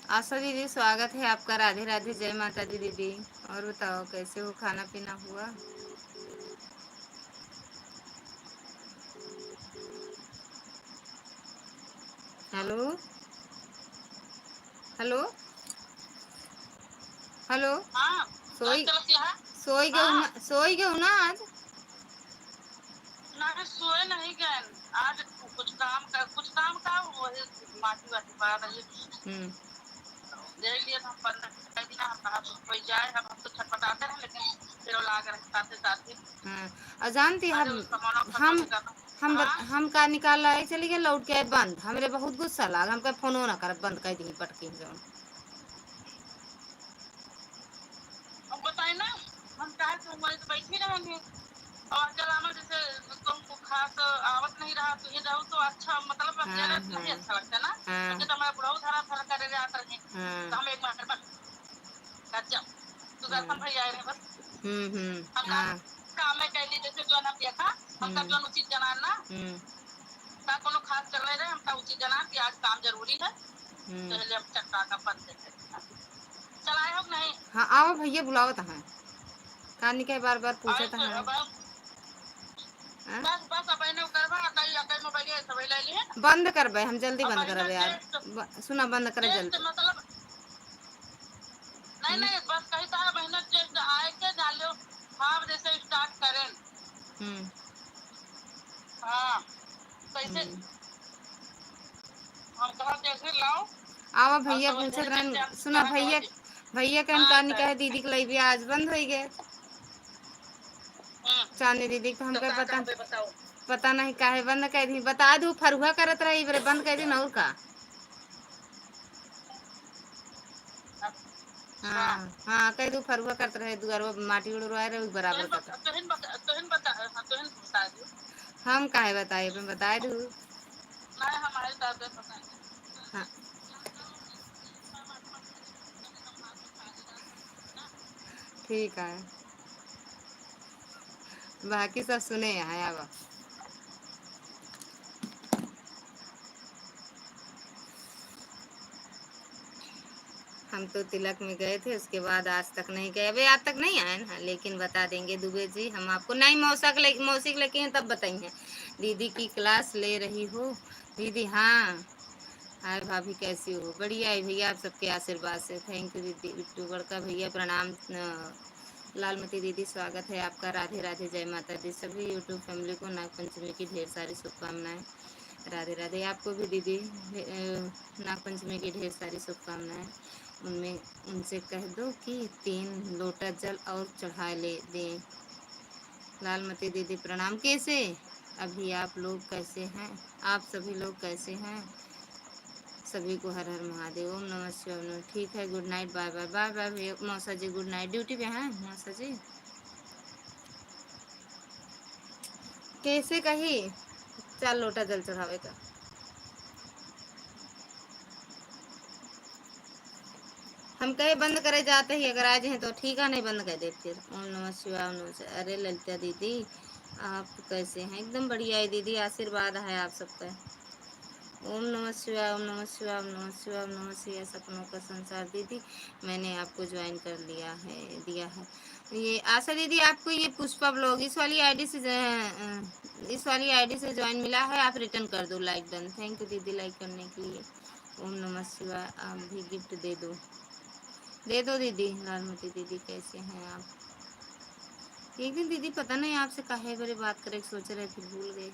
आशा दीदी स्वागत है आपका, राधे राधे, जय माता दी दीदी। और बताओ कैसे हो, खाना पीना हुआ? Hello hello hello. हाँ सोई हाँ सोई गए ना आज? नहीं सोए नहीं गए आज, कुछ काम का वही माटी वाटी पड़ा रही। देख लिए हम 15 दिन हम कहा कोई जाए, हम तो छटपटाते हैं लेकिन फिर लाग रहे साथे साथे। हाँ, और जानती अरे हम उसका मौन खत्म हम नहीं करना। हम हाँ हम का निकाल रहे चली गए लौट के बंद, हमरे बहुत गुस्सा लाग, हमका फोनो ना कर बंद कर दी पटकी जौन। हम बताए ना, हम कहा कि वही तो बैठी रहेंगे और जलाना जैसे तुमको खास आवत नहीं रहा तो ये जाओ तो अच्छा, मतलब हाँ नहीं हाँ अच्छा लगता ना। हाँ तो मैं बुढ़ऊ धरा धरा करे जात रहे हाँ तो हम एक मार बस कर जाओ तो दर्शन भैया आए रहे बस। हम हाँ काम में कैली जैसे जो हम देखा हमका जो उचित जनान ना ता कोनो खास चल रहे हमका उचित जनान कि आज काम जरूरी है तो इसलिए हम चक्का का बंद देते चलाए हो नहीं। हाँ आओ भैया बुलावत है कहानी के बार बार पूछत है। बस बस अब इन्हें करवा कई अकई मोबाइल सब ले लिए बंद करबे, हम जल्दी बंद अब करबे यार। सुना बंद करे टेस्ट जल्दी। मतलब नहीं नहीं बस कहीं सारा मेहनत टेस्ट आए के डालो भाव जैसे स्टार्ट करें। हाँ कैसे हम कहा जैसे लाओ आओ भैया पूछत रहे। सुना भैया भैया के हम कहानी कहे दीदी के लिए भी आज बंद हो गए। चांदी दीदी को हमको पता नहीं काहे बंद कर दी, बता दू फरुआ करत रही बरे बंद कर दी और का। हाँ हाँ कह दू फरुआ करते रहे दुआरो माटी उड़वाए रहे बराबर करता। हम काहे बताए बता दू। हाँ ठीक है, बाकी सब सुने हैं अब। हम तो तिलक में गए थे, उसके बाद आज तक नहीं गए, अभी आज तक नहीं आए ना, लेकिन बता देंगे दुबे जी हम आपको। नहीं मौसी लेके हैं तब बताइए। दीदी की क्लास ले रही हो दीदी? हाँ। हाय भाभी कैसी हो? बढ़िया है भैया, आप सबके आशीर्वाद से। थैंक यू दीदी। बिट्टू बड़का भैया प्रणाम। लालमती दीदी स्वागत है आपका, राधे राधे, जय माता दी। सभी यूट्यूब फैमिली को नागपंचमी की ढेर सारी शुभकामनाएं। राधे राधे आपको भी दीदी, नागपंचमी की ढेर सारी शुभकामनाएं। उनमें उनसे कह दो कि 3 लोटा जल और चढ़ा ले दें। लालमती दीदी प्रणाम। कैसे अभी आप लोग कैसे हैं? आप सभी लोग कैसे हैं? सभी को हर हर महादेव, ओम नमः शिवाय। ठीक है, गुड नाइट, बाय बाय। बाय बाय भैया मौसा जी, गुड नाइट। ड्यूटी पे हैं मौसा जी? कैसे कही 4 लोटा जल चढ़ावे का? हम कहे बंद करे जाते ही अगर आ जाए तो ठीक है, नहीं बंद कर दे फिर। ओम नमः शिवाय, ओम नमः शिवाय। अरे ललिता दीदी आप कैसे हैं? एकदम बढ़िया है दीदी, आशीर्वाद है आप सबका। ओम नमः शिवाय, ओम नमः शिवाय, ओम नमः शिवाय, ओम नमः शिवाय। सपनों का संसार दीदी मैंने आपको ज्वाइन कर लिया है, दिया है। ये आशा दीदी आपको ये पुष्पा ब्लॉग इस वाली आईडी से ज्वाइन मिला है, आप रिटर्न कर दो। Like done. थैंक यू दीदी लाइक करने के लिए। ओम नमः शिवाय। आप भी गिफ्ट दे दो, दे दो दीदी। लालमती दीदी कैसे हैं आप? एक दिन दीदी पता नहीं आपसे काहे बारे बात करे सोच रहे फिर भूल गए।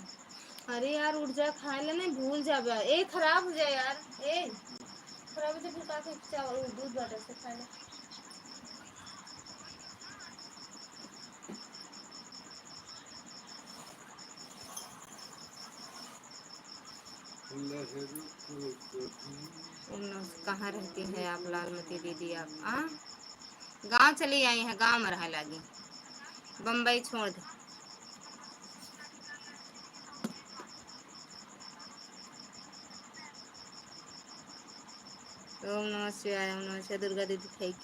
अरे यार उठ जा, खाए ले नहीं भूल जा ए, खराब हो जाए यार। ए खराब हो जाए फिर का चावल दूध बटर से खा ले। कहाँ रहती है आप लालमती दीदी? आप गांव चली आई हैं, गांव में रह लगी, बम्बई छोड़ दे। ओम नमः शिवाय, ओम नमः शिवाय। दुर्गा दीदी थैंक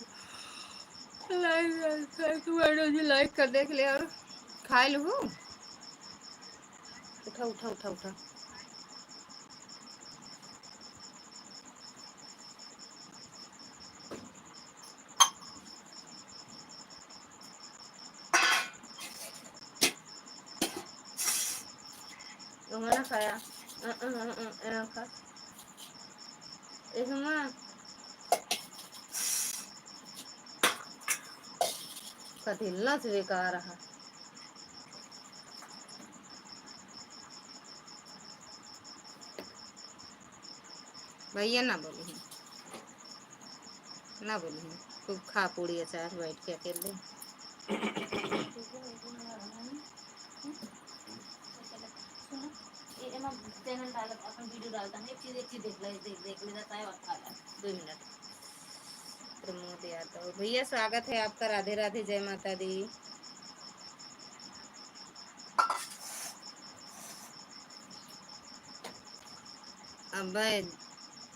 यू, लाइक कर देख ले और खाए लू। उठा उठा उठा उठा। ना खाया खा कथिल्ला से बेकार रहा। भैया ना बोली, ना बोली, खूब खा पूड़ी अचार बैठ के अकेले। चैनल डाल, अपन वीडियो डालता है, एक चीज देख ले जाता है और खा ले 2 मिनट। प्रमोद यादव भैया स्वागत है आपका, राधे राधे, जय माता दी।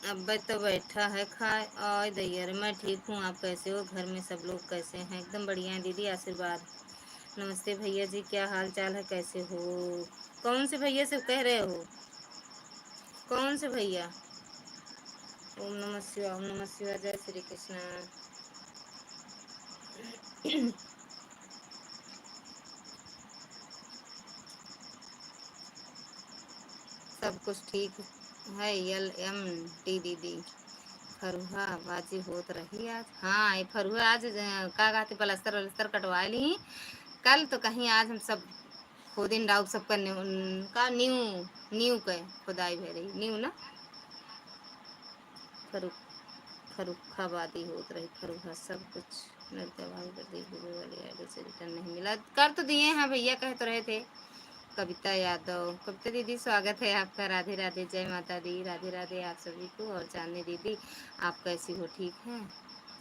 अब तो बैठा है खाए और दैयर। मैं ठीक हूँ, आप कैसे हो? घर में सब लोग कैसे हैं? एकदम बढ़िया है दीदी, आशीर्वाद। नमस्ते भैया जी, क्या हाल चाल है, कैसे हो? कौन से भैया से कह रहे हो? कौन से भैया? ओम नमः शिवाय, ओम नमः शिवाय, जय श्री कृष्ण। सब कुछ ठीक है। LMT दीदी, फरुहा बाजी होत रही आज। हाँ, ये फरुहा आज का गाते पलस्तर वलस्तर कटवा ली कल, तो कहीं आज हम सब खोदिन डाउट सब करने उनका न्यू न्यू के खुदाई भे रही न्यू ना फरुख फरुखाबादी होत रही फरुखा सब कुछ। वाली आईडी से रिटर्न नहीं मिला, कर तो दिए हैं भैया, कह तो रहे थे। कविता यादव, कविता दीदी स्वागत है आपका, राधे राधे, जय माता दी, राधे राधे आप सभी को। और चांदनी दीदी आप कैसी हो, ठीक हैं?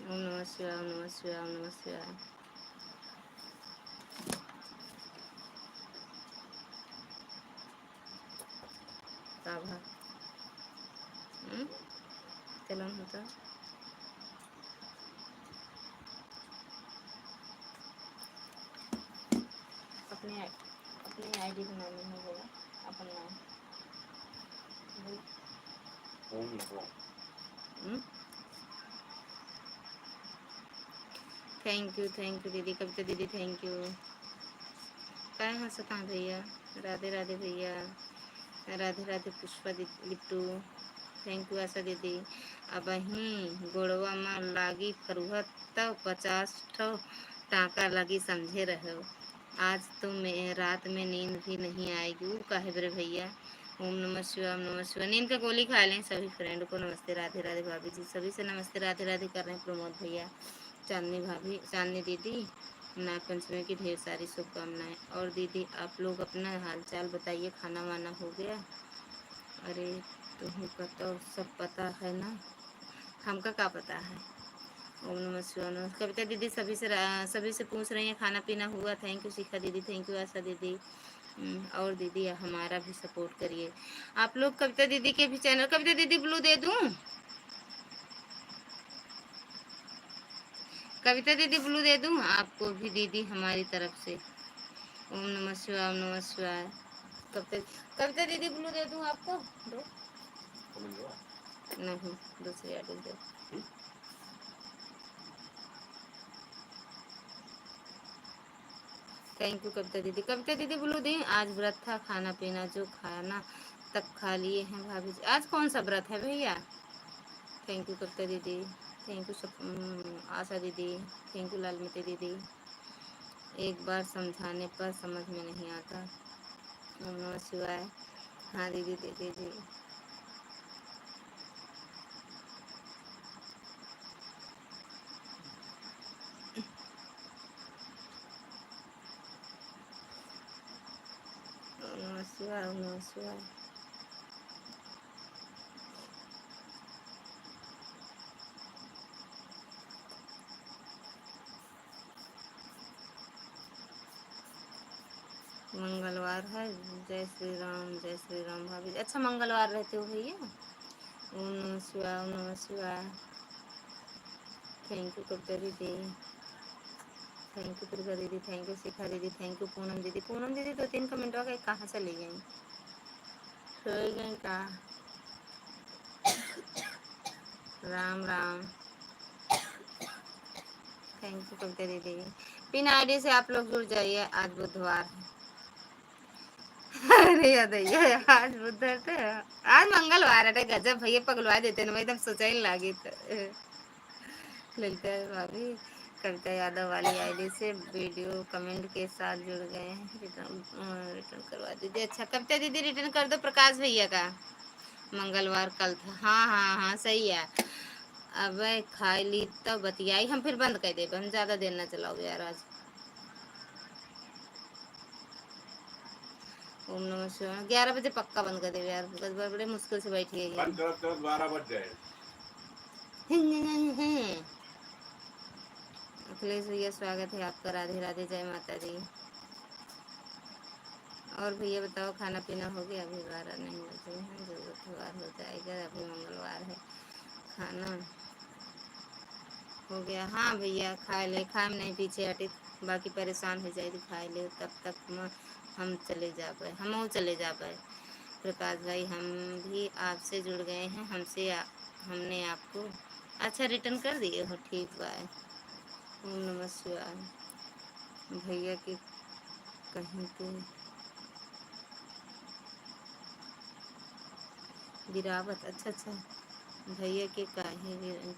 ओम नमः शिवाय, ओम नमः शिवाय, ओम नमः शिवाय। चलन होता अपनी आईडी बनानी है बोला, अपन नाम। थैंक यू दीदी, कविता दीदी थैंक यू। काय हंसता भैया? राधे राधे भैया, राधे राधे पुष्पा बिट्टू, थैंक यू आशा दीदी। अब गोड़वा में लागी फरुहत तो 50 ठो टाका लगी, समझे रहो। आज तो मैं रात में नींद भी नहीं आएगी, काहे बरे भैया। ओम नमः शिवाय, ओम नमः शिवाय। नींद का गोली खा लें सभी फ्रेंड को। नमस्ते राधे राधे भाभी जी, सभी से नमस्ते राधे राधे कर रहे हैं। प्रमोद भैया, चांदनी भाभी, चांदनी दीदी, नाग पंचमी की ढेर सारी शुभकामनाएं। और दीदी आप लोग अपना हालचाल बताइए, खाना वाना हो गया? अरे तुम्हें तो सब पता है ना, हमका क्या पता है। ओम नमः शिवाय। कविता दीदी सभी से पूछ रही हैं खाना पीना हुआ? थैंक यू शिखा दीदी, थैंक यू आशा दीदी। और दीदी हमारा भी सपोर्ट करिए आप लोग। कविता दीदी के भी चैनल, कविता दीदी ब्लू दे दूं? कविता दीदी ब्लू दे दूं आपको भी दीदी हमारी तरफ से? ओम नमः शिवाय, ओम नमः शिवाय। कविता दीदी ब्लू दे दूं आपको? दो नहीं, दूसरी आईडी दो। थैंक यू कविता दीदी, कविता दीदी ब्लू दी। आज व्रत था, खाना पीना जो खाना तक खा लिए हैं भाभी जी। आज कौन सा व्रत है भैया? थैंक यू कविता दीदी, थैंक यू आशा दीदी, थैंक यू लालमती दीदी। एक बार समझाने पर समझ में नहीं आता। ओम नमः शिवाय। हाँ दीदी दे दीजिए। ओम नमः शिवाय, ओम नमः शिवाय। मंगलवार है। जय श्री राम भाभी। अच्छा मंगलवार रहते हो भैया। ओम नमः शिवाय, ओम नमः शिवाय। थैंक यू कविता दीदी, थैंक यू दुर्गा दीदी, थैंक यू शिखा दीदी, थैंक यू पूनम दीदी। पूनम दीदी 2-3 कमेंट हो गए, कहाँ चली गई? सो गई का? राम राम। थैंक यू कविता दीदी। पिन आईडी से आप लोग जुड़ जाइए, आज बुधवार है। अरे याद है आज बुधवार थे, आज मंगलवार है। गजब भैया पगलवा देते ना, मैं एकदम सोचा ही लागी ललिता भाभी कविता यादव वाली आईडी से वीडियो कमेंट के साथ जुड़ गए हैं। रिटर्न करवा दीजिए। अच्छा कविता दीदी रिटर्न कर दो प्रकाश भैया का। मंगलवार कल था। हाँ हाँ हाँ सही है। अब खाई ली तो बतियाई, हम फिर बंद कर दे, हम ज्यादा देर ना चलाओ यार आज। ओम नमः शिवाय। 11 बजे पक्का बंद कर दे यार, बड़े मुश्किल से बैठी है। बंद करो तो 12 बज जाए। अखिलेश भैया स्वागत है आपका। राधे राधे, जय माता दी। और भैया बताओ खाना पीना हो गया? अभी 12 नहीं बजे हैं, जो बुधवार हो जाएगा, अभी मंगलवार है। खाना हो गया? हाँ भैया खा ले, खाए नहीं पीछे हटे, बाकी परेशान हो जाए खा ले, तब तक हम चले जाए, हम चले जाए। प्रकाश भाई हम भी आपसे जुड़ गए हैं, हमने आपको अच्छा रिटर्न कर दिए हो, ठीक बाय। ओम नमः शिवाय। भैया के कहीं पे गिरावट, अच्छा अच्छा भैया के काहे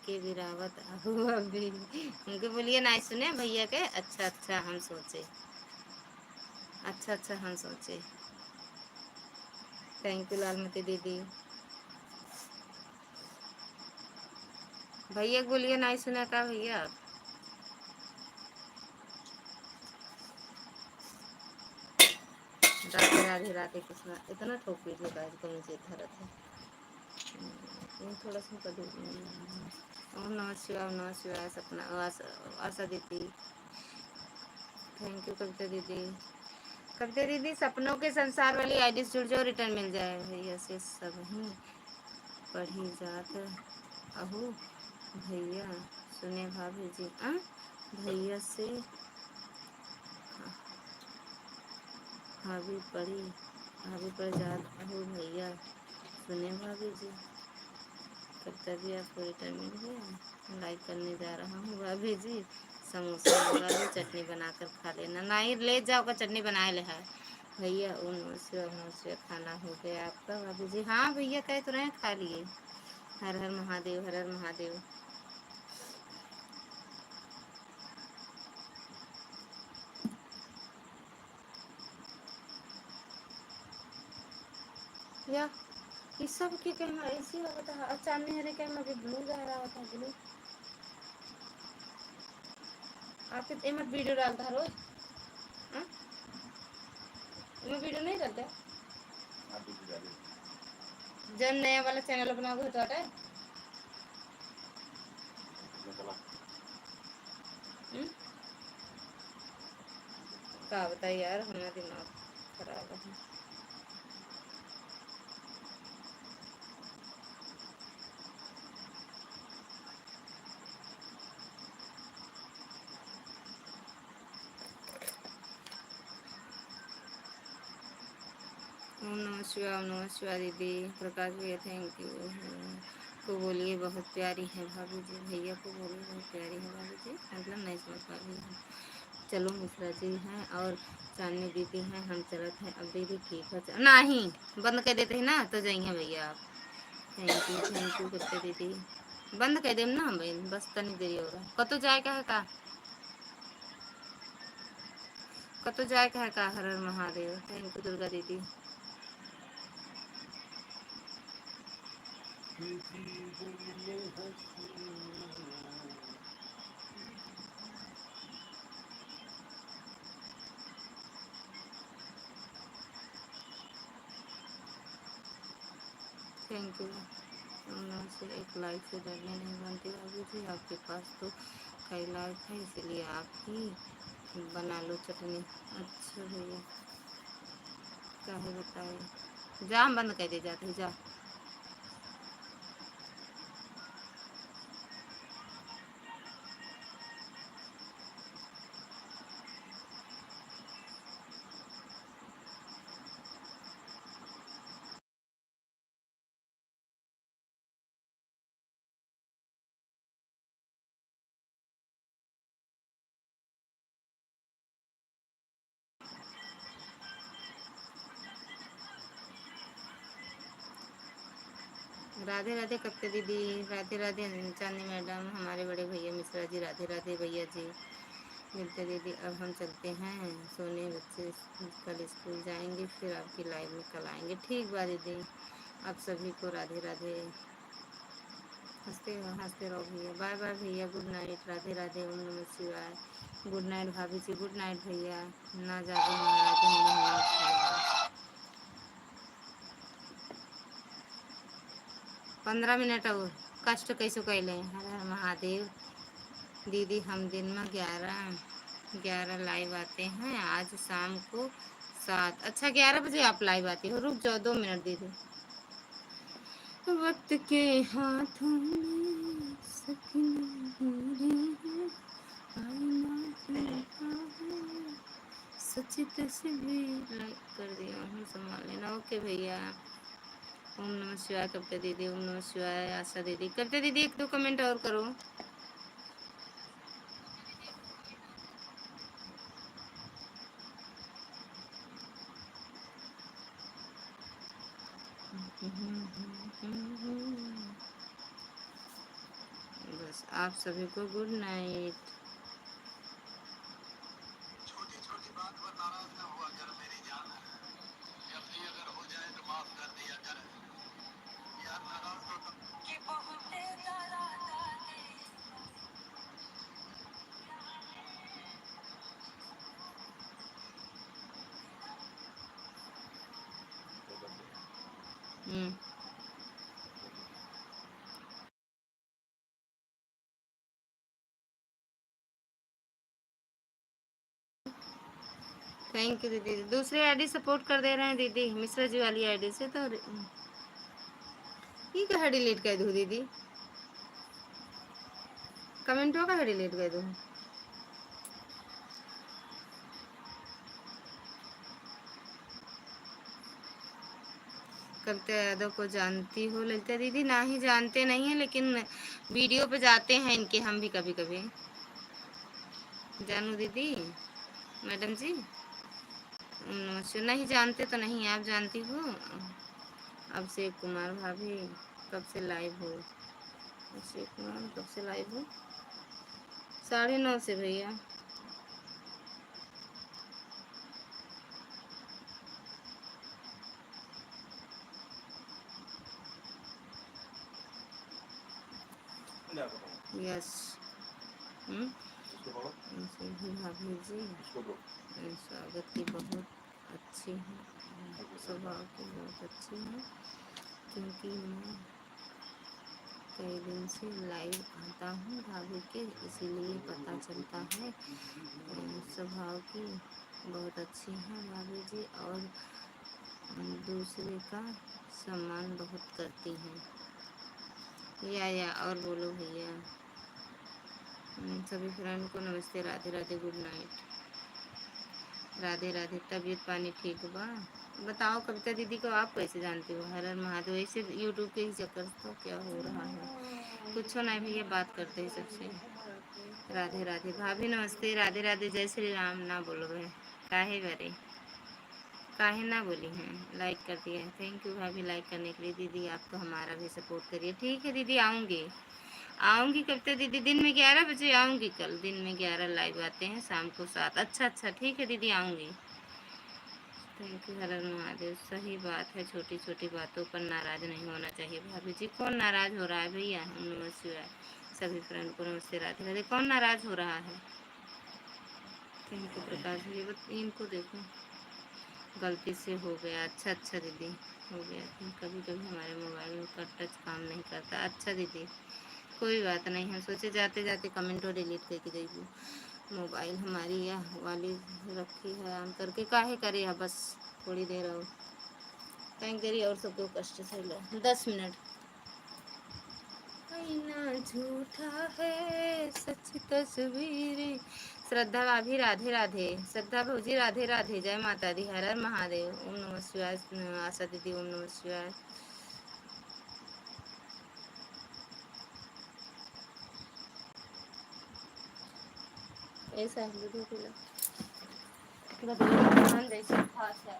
के गिरावट आहू अभी उनके बोलिए ना सुने भैया के। अच्छा अच्छा हम सोचे, अच्छा अच्छा हम सोचे। थैंक यू लालमती दीदी। भैया बोलिए ना सुना का भैया। राधे राधे राधे कृष्णा। इतना ठोक पीट लगा इसको मुझे धरत है। थोड़ा सा कर दो। ओम नमः शिवाय, ओम नमः शिवाय। सपना आशा दीदी थैंक यू। कविता दीदी, कविता दीदी सपनों के संसार वाली आईडी से जुड़ जाओ, रिटर्न मिल जाए। भैया से सब ही पढ़ी जात अहो भैया सुने भाभी जी। भैया से भाभी पढ़ जात अहो भैया सुने भाभी जी। कविता जी आपको रिटर्न मिल गया, लाइक करने जा रहा हूँ भाभी जी। समोसा मंगा लो, चटनी बनाकर खा लेना। नहीं ले जाओ का चटनी बनाए ले है भैया। उनसे खाना हो गया आपका भाभी जी? हाँ भैया कह तो रहे हैं खा लिए। हर हर महादेव, हर हर महादेव। या ये सब के कैमरा ऐसी लगा था, चांदनी हरे कैमरा भी ब्लू जा रहा था, ब्लू। आप एम वीडियो डालता है रोज? वीडियो नहीं डालते जब नया वाला चैनल बनाओगे तो हटाए। क्या बताइए यार, हमारा दिमाग खराब है। ओम नमः शिवाय, ओम नमः शिवाय दीदी। प्रकाश भैया थैंक यू। को बोलिए बहुत प्यारी है भाभी जी। भैया को बोलिए बहुत प्यारी है भाभी जी, मतलब नहीं समझ पा रही हूँ। चलो मिश्रा जी हैं और चांदनी दीदी हैं, हम चलत हैं अब दीदी। ठीक है नहीं बंद कर देते हैं ना तो जाइए भैया आप। थैंक यू करते दीदी। बंद कर देम ना हम बहन, बस तनी देरी हो रहा। कतो जाए का है का? कतो जाए का है का? हर हर महादेव। थैंक यू दुर्गा दीदी। Thank U. से एक लाइक से डरने नहीं बनती भाभी जी, आपके पास तो कई लाइक है, इसीलिए आप ही बना लो चटनी। अच्छा भैया क्या है बताए, जा हम बंद कर दे जाते जा। राधे राधे कप्ते दीदी, राधे राधे चांदी मैडम, हमारे बड़े भैया मिश्रा जी, राधे राधे भैया जी। मिलते दीदी, अब हम चलते हैं सोने, बच्चे कल स्कूल जाएंगे, फिर आपकी लाइव में कल आएंगे। ठीक बा दीदी, आप सभी को राधे राधे। हंसते रहो भैया, बाय बाय भैया, गुड नाइट, राधे राधे, ओम नमः शिवाय। गुड नाइट भाभी जी, गुड नाइट भैया, ना जागे महाराज, ओम नमः शिवाय। 15 मिनट और कष्ट कैसे कैले, हर हर महादेव। दीदी हम दिन में 11 लाइव आते हैं, आज शाम को 7। अच्छा 11 बजे आप लाइव आती हो, रुक जाओ 2 मिनट दीदी। वक्त के हाथों में सकिन है, आईना टूटा है, सच्ची तस्वीर लाइक कर दिया हूँ, संभाल लेना। ओके भैया, ओम नमः शिवाय कविता दीदी, ओम नमः शिवाय आशा दीदी। कविता दीदी 1-2 कमेंट और करो। बस आप सभी को गुड नाइट। छोटी छोटी बात पर नाराज ना हुआ कर मेरी जान, जब भी अगर हो जाए तो माफ कर दिया कर यार, नाराज तो कि बहुत थैंक यू दीदी। दूसरी आईडी सपोर्ट कर दे रहे हैं दीदी, मिश्रा जी वाली आईडी से। तो ये क्या डिलीट कर दूँ दीदी, कमेंटों का डिलीट कर दूँ। कविता यादव को जानती हो ललिता दीदी? ना ही जानते नहीं है, लेकिन वीडियो पे जाते हैं इनके हम भी कभी कभी। जानू दीदी, मैडम जी नमस्ते। नहीं जानते तो नहीं, आप जानती हो। अभिषेक कुमार भाभी कब से लाइव हो? अभिषेक कुमार कब से लाइव हो? 9:30 से भैया। यस। भाभी जी स्वागत की बहुत अच्छी है, स्वभाव की बहुत अच्छी है, क्योंकि मैं कई दिन से लाइव आता हूँ भाभी के, इसीलिए पता चलता है। स्वभाव की बहुत अच्छी है भाभी जी, और दूसरे का सम्मान बहुत करती हैं। या और बोलो भैया। सभी फ्रेंड को नमस्ते, राधे राधे, गुड नाइट, राधे राधे। तबीयत पानी ठीक बा? बताओ कविता दीदी को आप कैसे जानती हो? हर हर महादेव। ऐसे यूट्यूब के ही चक्कर तो क्या हो रहा है, कुछ नहीं भैया, बात करते हैं सबसे। राधे राधे भाभी नमस्ते, राधे राधे, जय श्री राम। ना बोलो भाई, काहे बरे, काहे ना बोली हैं, लाइक कर दिया है। थैंक यू भाभी लाइक करने के लिए। दीदी आप तो हमारा भी सपोर्ट करिए। ठीक है दीदी, आऊँगी कविता दीदी, दिन में 11 बजे आऊँगी। कल दिन में 11 लाइव आते हैं, शाम को 7। अच्छा ठीक है दीदी, आऊँगी। थैंक यू, हर हर महादेव। सही बात है, छोटी छोटी बातों पर नाराज नहीं होना चाहिए भाभी जी। कौन नाराज हो रहा है भैया? हम नमः शिवाय सभी फ्रेंड को नमस्ते, राधे राधे। कौन नाराज हो रहा है? Thank U Prakash ji. इनको देखो, गलती से हो गया। अच्छा दीदी, हो गया। कभी कभी हमारे मोबाइल का टच काम नहीं करता। अच्छा दीदी, कोई बात नहीं, हम सोचे जाते जाते कमेंट और डिलीट करके देखूँ। मोबाइल हमारी यह वाली रखी है ऑन करके, काहे करे है बस थोड़ी देर और टाइम करिए और सबको कष्ट से लो 10 मिनट। ना झूठा है सच तस्वीरें। श्रद्धा भाभी राधे राधे, श्रद्धा भौजी राधे राधे, जय माता दी, हर हर महादेव, ओम नमः शिवाय। आशा दीदी ओम नमः शिवाय। ऐसा है दूध पिला भगवान जैसे खास है।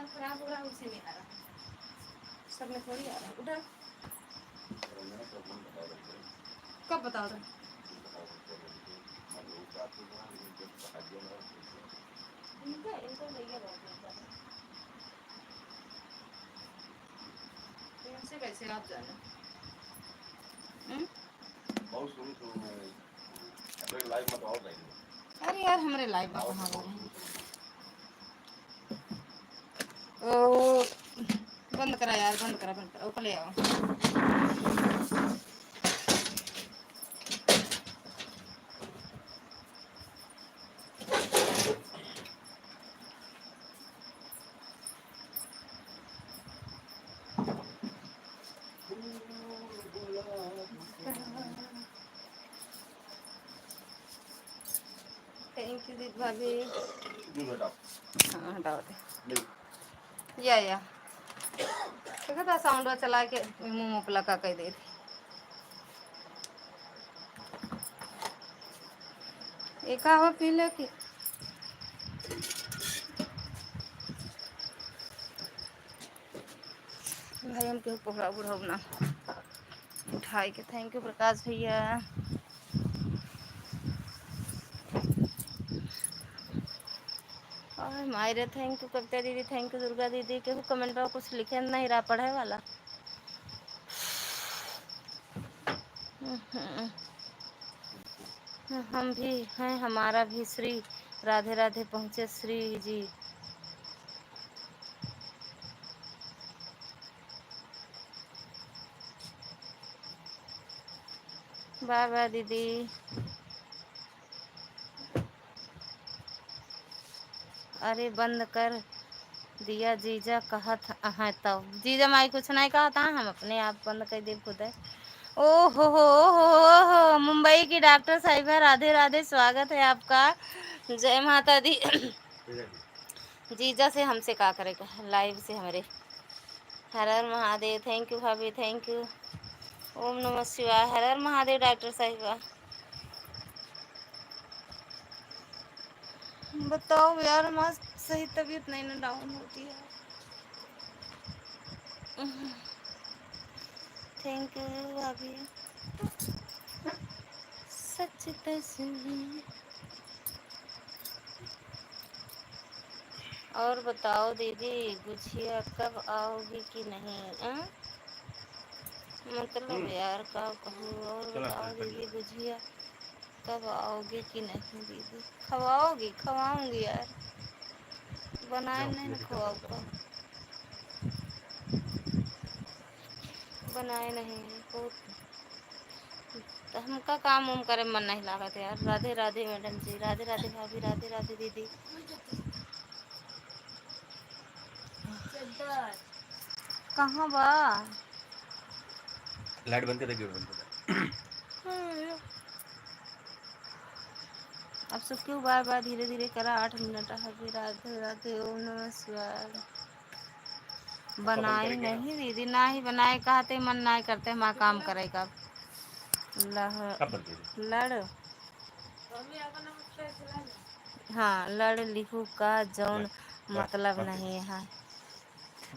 खराब हो रहा है उसी में आ रहा, सब में थोड़ी आ रहा है। उधर कब बताओ तो? इनका भैया इनसे कैसे आप जाने? बहुत लाइव में बहुत है। अरे यार हमारे लाइव में कहाँ हो रहे हैं? ओ बंद करा यार, बंद करा ऊपर ले आओ। थैंक यू दीदी भाभी। हाँ हटाओ दे या देखा था साउंड चला के मुंह मुपला का कह दे एक हवा पी ले कि भाई हम क्यों पकड़ा बुढ़ाऊ ना उठाई के। थैंक यू प्रकाश भैया। और मायरे थैंक यू कविता दीदी, थैंक यू दुर्गा दीदी। के कमेंट में कुछ लिखे नहीं रहा पढ़े वाला। हम भी हैं, हमारा भी श्री राधे राधे पहुँचे श्री जी। बाय बाय दीदी। अरे बंद कर दिया जीजा कहा था हाँ तब जीजा माई कुछ नहीं कहा था, हम अपने आप बंद कर दे खुद है। ओ हो मुंबई की डॉक्टर साहिबा राधे राधे, स्वागत है आपका, जय माता दी। जीजा से हमसे क्या करेगा लाइव से हमारे। हर हर महादेव, थैंक यू भाभी, थैंक यू। ओम नमः शिवाय, हर हर महादेव डॉक्टर साहिबा। बताओ यार मस्त सही तबीयत नहीं ना डाउन होती है। थैंक यू भाभी। सच तस्वीर। और बताओ दीदी गुजिया कब आओगी कि नहीं? मतलब यार कब कहूँ। और बताओ दीदी गुजिया कब आओगी कि नहीं? दीदी खवाओगी? खवाऊंगी यार, बनाए नहीं ना खवाऊगा, बनाए नहीं बहुत तो हमका काम उम करे मन नहीं लागत यार। राधे राधे मैडम जी, राधे राधे भाभी, राधे राधे दीदी। कहाँ बा लाइट बंद कर गेट बंद कर। अब सब क्यों बार बार धीरे धीरे करा। 8 मिनट अभी। राधे राधे, ओम नमः शिवाय। बनाई नहीं दीदी, ना ही बनाए कहते मन ना करते माँ काम करे कब लड़। हाँ लड़ लिखू का जौन मतलब नहीं है।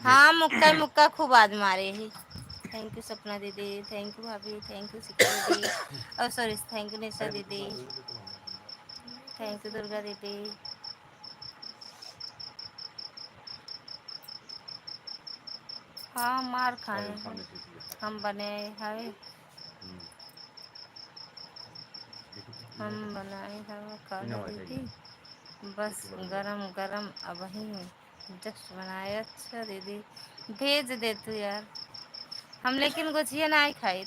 हाँ मुक्का मुक्का खूब आज मारे ही। थैंक यू सपना दीदी, थैंक यू भाभी, थैंक यू सिक्का दीदी, और सॉरी थैंक यू निशा दीदी, थैंक यू दुर्गा दीदी। हाँ मार खाए हैं। हम बने हवे हम बनाए हवे काला दीदी बस गरम गरम अब ही जस्ट बनाए। अच्छा दीदी भेज दे तू यार। हम लेकिन गुझिया नहीं खाई।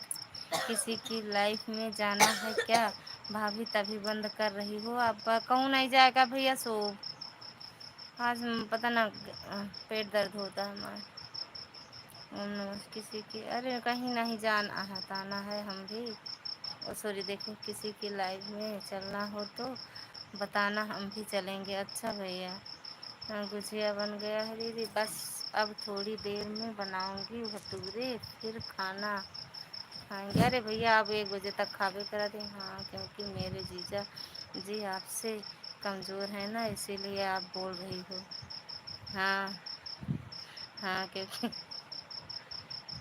किसी की लाइफ में जाना है क्या भाभी तभी बंद कर रही हो आप? कहूँ नहीं जाएगा भैया सो आज पता ना पेट दर्द होता है हमारा। किसी की अरे कहीं नहीं जान आना है हम भी। और सॉरी देखो किसी की लाइफ में चलना हो तो बताना हम भी चलेंगे। अच्छा भैया गुजिया बन गया है दीदी बस अब थोड़ी देर में बनाऊंगी भटूरे फिर खाना खाएंगे। अरे भैया आप 1 बजे तक खावे करा दें। हाँ क्योंकि मेरे जीजा जी आपसे कमज़ोर है ना इसीलिए आप बोल रही हो। हाँ हाँ क्योंकि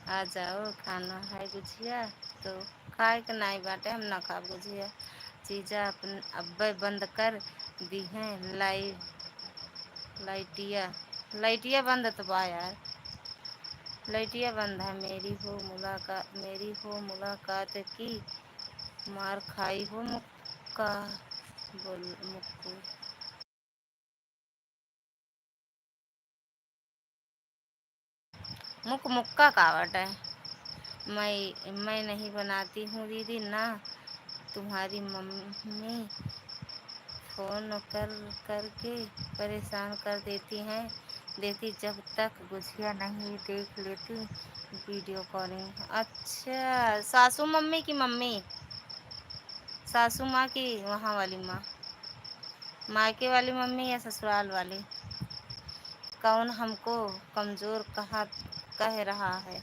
आ जाओ खाना है गुजिया तो खाए के नहीं बाटे हम ना खा गुजिया। जीजा अपन अब्बे बंद कर दी हैं लाइटिया बंद तो बा यार। लाइटिया बंद है। मेरी हो मुलाकात की मार खाई हो मुक्का बोल मुक्कू। मुक्का कावट है। मैं नहीं बनाती हूँ दीदी ना तुम्हारी मम्मी फ़ोन करके परेशान कर देती जब तक गुझिया नहीं देख लेती वीडियो कॉलिंग। अच्छा सासू मम्मी की मम्मी सासू माँ की वहाँ वाली माँ मायके वाली मम्मी या ससुराल वाली? कौन हमको कमज़ोर कह रहा है?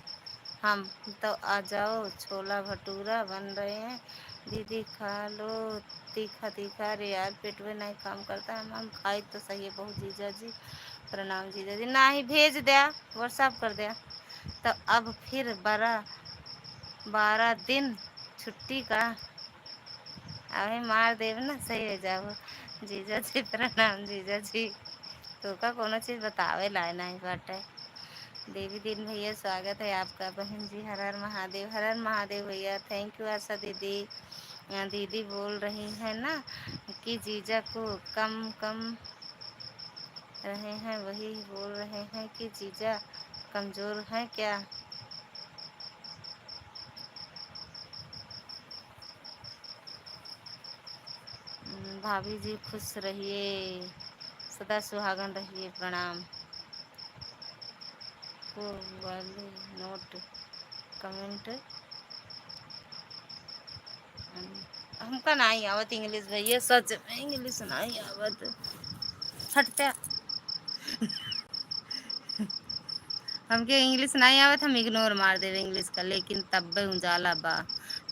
हम तो आ जाओ छोला भटूरा बन रहे हैं दीदी खा लो तीखा तीखा। अरे यार पेट में नहीं काम करता हम खाए तो सही है। बहुत जीजा जी प्रणाम जीजा जी। ना ही भेज दिया व्हाट्सअप कर दिया तो अब फिर 12 दिन छुट्टी का अभी मार देव ना सही हो जाओ। जीजा जी प्रणाम जीजा जी। तो का कोनो चीज़ बतावे लाए नहीं बाटे। देवी दिन भैया स्वागत है आपका। बहन जी हर हर महादेव भैया। थैंक यू आशा दीदी। दीदी बोल रही है ना कि जीजा को कम रहे हैं वही बोल रहे हैं कि जीजा कमज़ोर हैं क्या? भाभी जी खुश रहिए सदा सुहागन रहिए। प्रणाम को वाले नोट कमेंट हमका नहीं आवत इंग्लिश भैया सच में इंग्लिश नहीं आवत। हटते हमके इंग्लिश नहीं आवत हम इग्नोर मार देवे इंग्लिश का। लेकिन तब्बे उजाला बा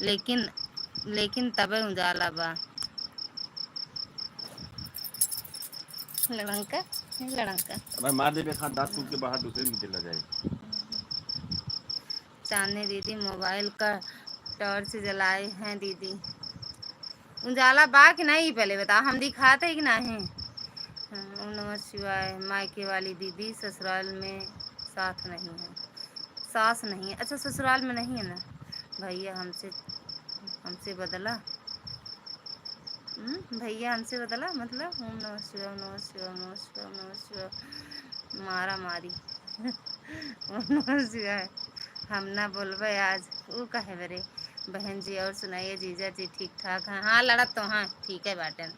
लेकिन तबे उजाला बा लड़ंका लड़ंका भाई मार दे खा दांत टूट के बाहर दूसरे में चला जाए। चांदनी दीदी मोबाइल का टॉर्च जलाए हैं दीदी उजाला बा कि नहीं पहले बताओ हम दिखाते कि नहीं। ओम नमः शिवाय। मायके वाली दीदी ससुराल में साथ नहीं है सास नहीं है। अच्छा ससुराल में नहीं है ना भैया हमसे बदला। भैया हमसे बदला मतलब ओम नमः शिवाय ओम नमः शिवाय ओम नमः शिवाय ओम नमः शिवाय मारा मारी ओम नमः शिवाय। हम ना बोलबे आज वो कहे बरे। बहन जी और सुनाइए जीजा जी ठीक ठाक हैं? हाँ लड़त तो हाँ ठीक है बाटन।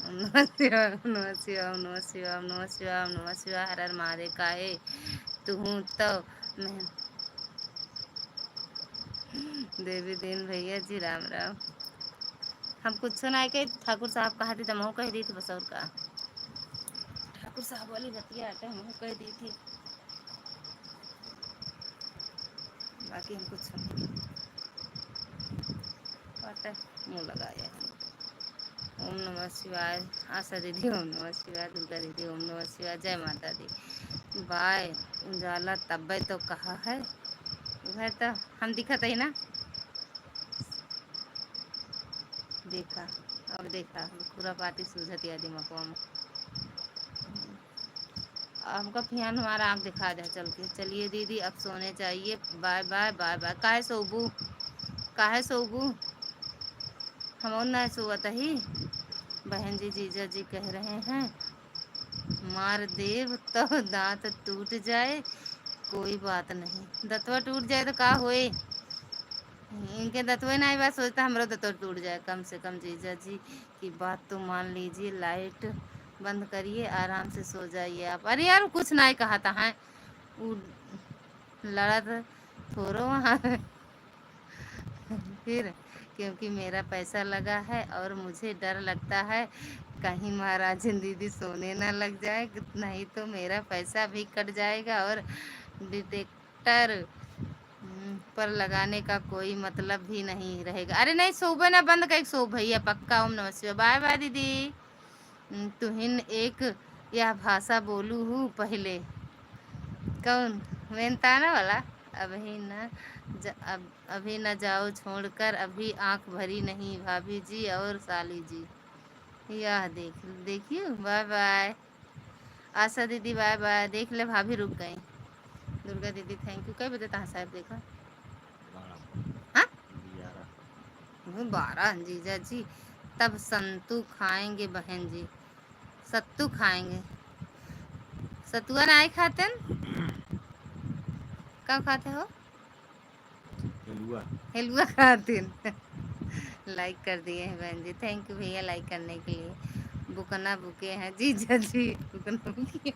ओम नमः शिवाय ओम नमः शिवाय ओम नमः शिवाय ओम नमः शिवाय ओम नमः शिवाय हर हर महादेव काहे तू तो मैं देवी दिन भैया जी राम राम। हम कुछ नहीं कही ठाकुर साहब कहा थी तो मैं कह दी थी बस और का ठाकुर साहब वाली बतिया आते हम कह दी थी बाकी हम कुछ नहीं पता मुँह लगाया है। ओम नमः शिवाय आशा दीदी ओम नमः शिवाय दुर्गा दीदी ओम नमः शिवाय जय माता दी। बाय उजाला तब्बे तो कहा है वह तो हम दिखत है ना देखा अब देखा पूरा पाती सूझत या दिमाग में आपका फियान हमारा आँख दिखा दे चल के। चलिए दीदी अब सोने चाहिए। बाय बाय बाय बाय। काहे सोबू, काहे सोबू, हम और ना सोवत ही। बहन जी जीजा जी कह रहे हैं मार देव तो दांत टूट जाए, कोई बात नहीं। दतवा टूट जाए तो का होए, इनके दतवे नहीं बात सोचता हमरो दतवा टूट जाए। कम से कम जीजा जी की बात तो मान लीजिए। लाइट बंद करिए, आराम से सो जाइए आप। अरे यार कुछ नहीं कहा था है, लड़ा था थोड़ो वहाँ फिर क्योंकि मेरा पैसा लगा है और मुझे डर लगता है कहीं महाराजन दीदी सोने ना लग जाए, नहीं तो मेरा पैसा भी कट जाएगा और डिटेक्टर पर लगाने का कोई मतलब भी नहीं रहेगा। अरे नहीं सोबे ना, बंद कर सो भैया पक्का। ओम नमः शिवाय। बाय बाय दीदी। तुहिन एक यह भाषा बोलू हूँ पहले। कौन, मेहनताना वाला। अभी न अभी न जाओ छोड़कर, अभी आंख भरी नहीं भाभी जी और साली जी। यह देखियो। बाय बाय आशा दीदी, बाय बाय। देख ले भाभी रुक गई। दुर्गा दीदी थैंक यू। कई बजे तहाँ साहब देखा? हाँ 12 जीजा जी। तब संतू खाएंगे बहन जी, सत्तू खाएंगे। सतुआ नहीं खाते न? कब खाते हो? हेलुआ। हेलुआ खाते न। लाइक कर दिए हैं बहन जी, थैंक यू भैया लाइक करने के लिए। बुकना बुके हैं जीजा जी, बुकना बुके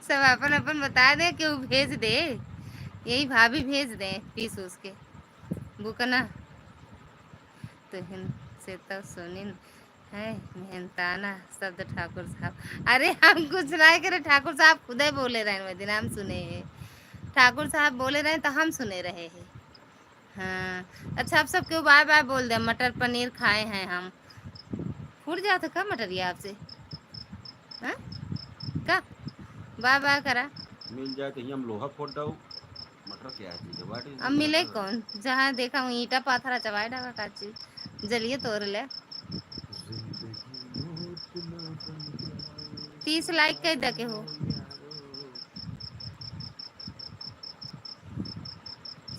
सब अपन अपन बता दे कि वो भेज दे, यही भाभी भेज दे पीस उसके। बुकना तो हिंद से तो सुनिन है मेहनताना शब्द ठाकुर साहब। अरे हम कुछ नहीं करे, ठाकुर साहब खुद ही बोले रहे वो दिन, हम सुने हैं। ठाकुर साहब बोले रहे तो हम सुने रहे हैं। हाँ अच्छा, आप सब क्यों बाय बाय बोल दे। मटर पनीर खाए हैं हम। फूट जाता का मटरिया आपसे? हाँ का बाय बाय करा। मिल जाए तो हम लोहा फोड़ दो। मटर क्या है चीज, व्हाट इज अब दिस मिले मटर? कौन, जहाँ देखा हूँ ईटा पाथरा चबाए डाका का चीज जलिए तोड़ ले। 30 लाइक कह दे के हो।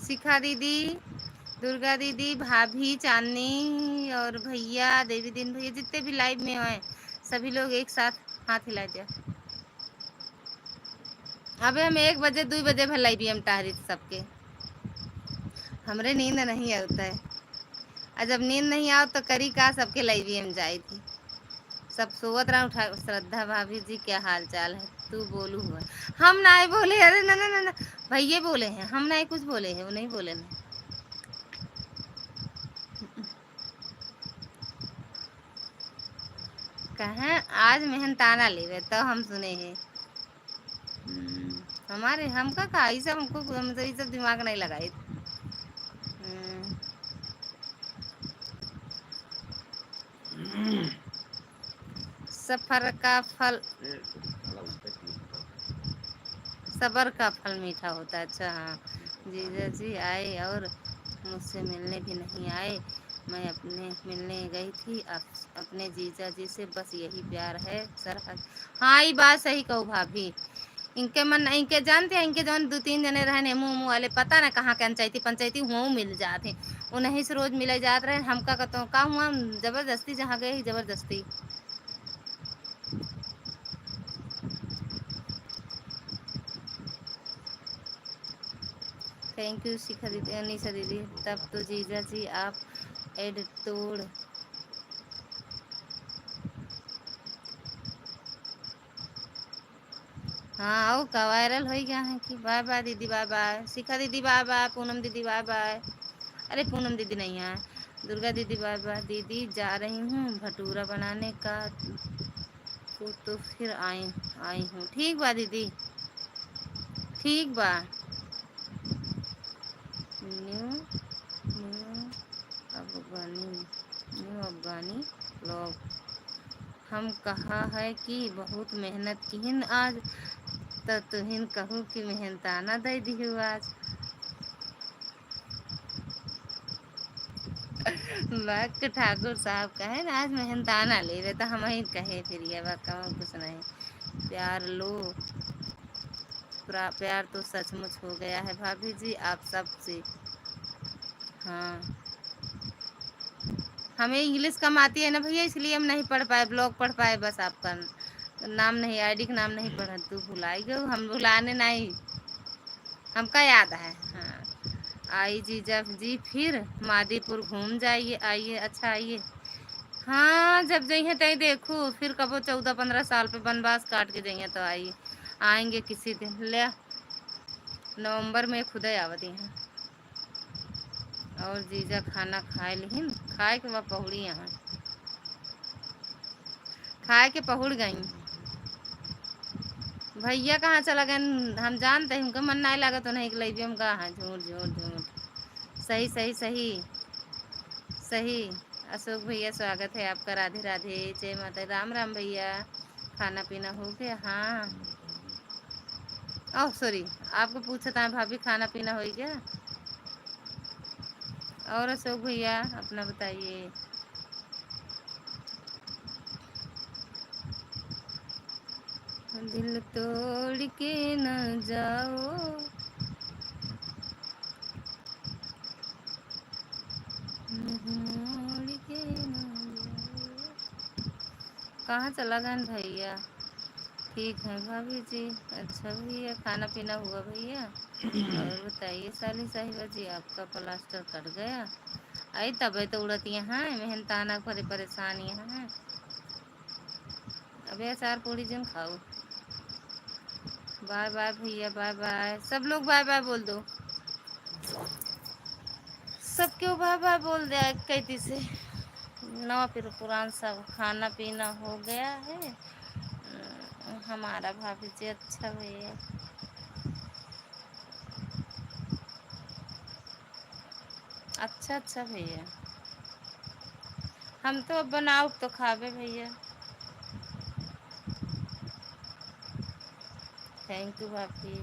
शिखा दीदी, दुर्गा दीदी, भाभी, चांदनी और भैया, देवी दिन भैया, जितने भी लाइव में हैं सभी लोग एक साथ हाथ हिला दिया। अबे हम 1 बजे 2 बजे भर लाई भी हम तारी सबके। हमरे नींद नहीं आता है, और जब नींद नहीं आओ तो करी का, सबके लाई भी हम जाई थी। सब सोवत रहा। उठा श्रद्धा भाभी जी क्या हाल चाल है, तू बोलू हुआ। हम नहीं बोले, अरे ना ना ना ना भैया बोले हैं, हम नहीं कुछ बोले हैं, वो नहीं बोले ना। कहें आज मेहनताना लेवे तो हम सुने हैं। हमारे हमका का ये सब, हमको हम तो ये सब दिमाग नहीं लगाए। सफर का फल, सबर का फल मीठा होता है। अच्छा हाँ, जीजा जी आए और मुझसे मिलने भी नहीं आए। मैं अपने मिलने गई थी अपने जीजा जी से, बस यही प्यार है सर। हाँ ये बात सही कहूँ भाभी। इनके मन इनके जानते हैं, इनके जौन 2-3 जने रहने मुँह मुँह वाले, पता ना कहाँ के पंचायती हुआ मिल जाते। उन्हीं से रोज मिले जाते रहे। हमका कहता का हुआ जबरदस्ती, जहाँ गए ही जबरदस्ती। थैंक यू शिखा दीदी, अनीसा दीदी। तब तो जीजा जी आप एड तोड़। हाँ वो का वायरल हो गया है कि। बाय बाय दीदी, बाय बाय शिखा दीदी, बाय बाय पूनम दीदी, बाय बाय। अरे पूनम दीदी नहीं है। दुर्गा दीदी बाय बाय। दीदी जा रही हूँ भटूरा बनाने का, तो फिर आई आई हूँ। ठीक बा दीदी, ठीक बा। न्यू न्यू अफगानी, न्यू अफगानी लोग। हम कहा है कि बहुत मेहनत किन आज, तो तुहिन कहूँ कि मेहनताना दे दी आज। वक्त ठाकुर साहब कहे ना आज मेहनताना ले रहे तो हम ही कहे फिर ये वक्त कुछ नहीं। प्यार लो, प्यार तो सचमुच हो गया है भाभी जी आप सबसे। हाँ, हमें इंग्लिश कम आती है ना भैया, इसलिए हम नहीं पढ़ पाए, ब्लॉग पढ़ पाए बस। आपका नाम नहीं, आईडी का नाम नहीं पढ़ा। तू भुलाई गयो, हम भुलाने नहीं, हमका याद है। हाँ, आई जीजा जी फिर मादीपुर घूम जाइए, आइए। अच्छा आइए, हाँ जब जाइए तय देखू, फिर कबो 14-15 साल पे वनवास काट के जाइए तो आई आएंगे किसी दिन। ले नवंबर में खुदे आवत हैं। और जीजा खाना खाए लिहिन, खाए के वह पहुड़ी यहाँ खाए के पहुड़ गई। भैया कहाँ चला गए, हम जानते हैं उनका मन नहीं लगा तो नहीं लगी हम कहा। झूठ झूठ झूठ। सही सही सही सही। अशोक भैया स्वागत है आपका, राधे राधे, जय माता। राम राम भैया, खाना पीना हो गया? हाँ, ओह सॉरी, आपको पूछा था भाभी खाना पीना हो गया? और अशोक भैया अपना बताइए। दिल तोड़ के न जाओ, मोड़ के न जाओ। कहाँ चला गया भैया? ठीक है भाभी जी। अच्छा भैया, खाना पीना हुआ भैया? और बताइए साली साहिबा जी, आपका प्लास्टर कट गया? आई तबे तो उड़त यहाँ मेहनताना भरे परेशान यहाँ है। अबे अचार पूड़ी जन खाओ। बाय बाय भैया, बाय बाय। सब लोग बाय बाय बोल दो, सब क्यों बाय बाय बोल दिया कैती से। नवा फिर पुरान सब खाना पीना हो गया है हमारा भाभी जी। अच्छा भैया, अच्छा अच्छा भैया, हम तो अब बनाओ तो खावे भैया। थैंक यू भाभी।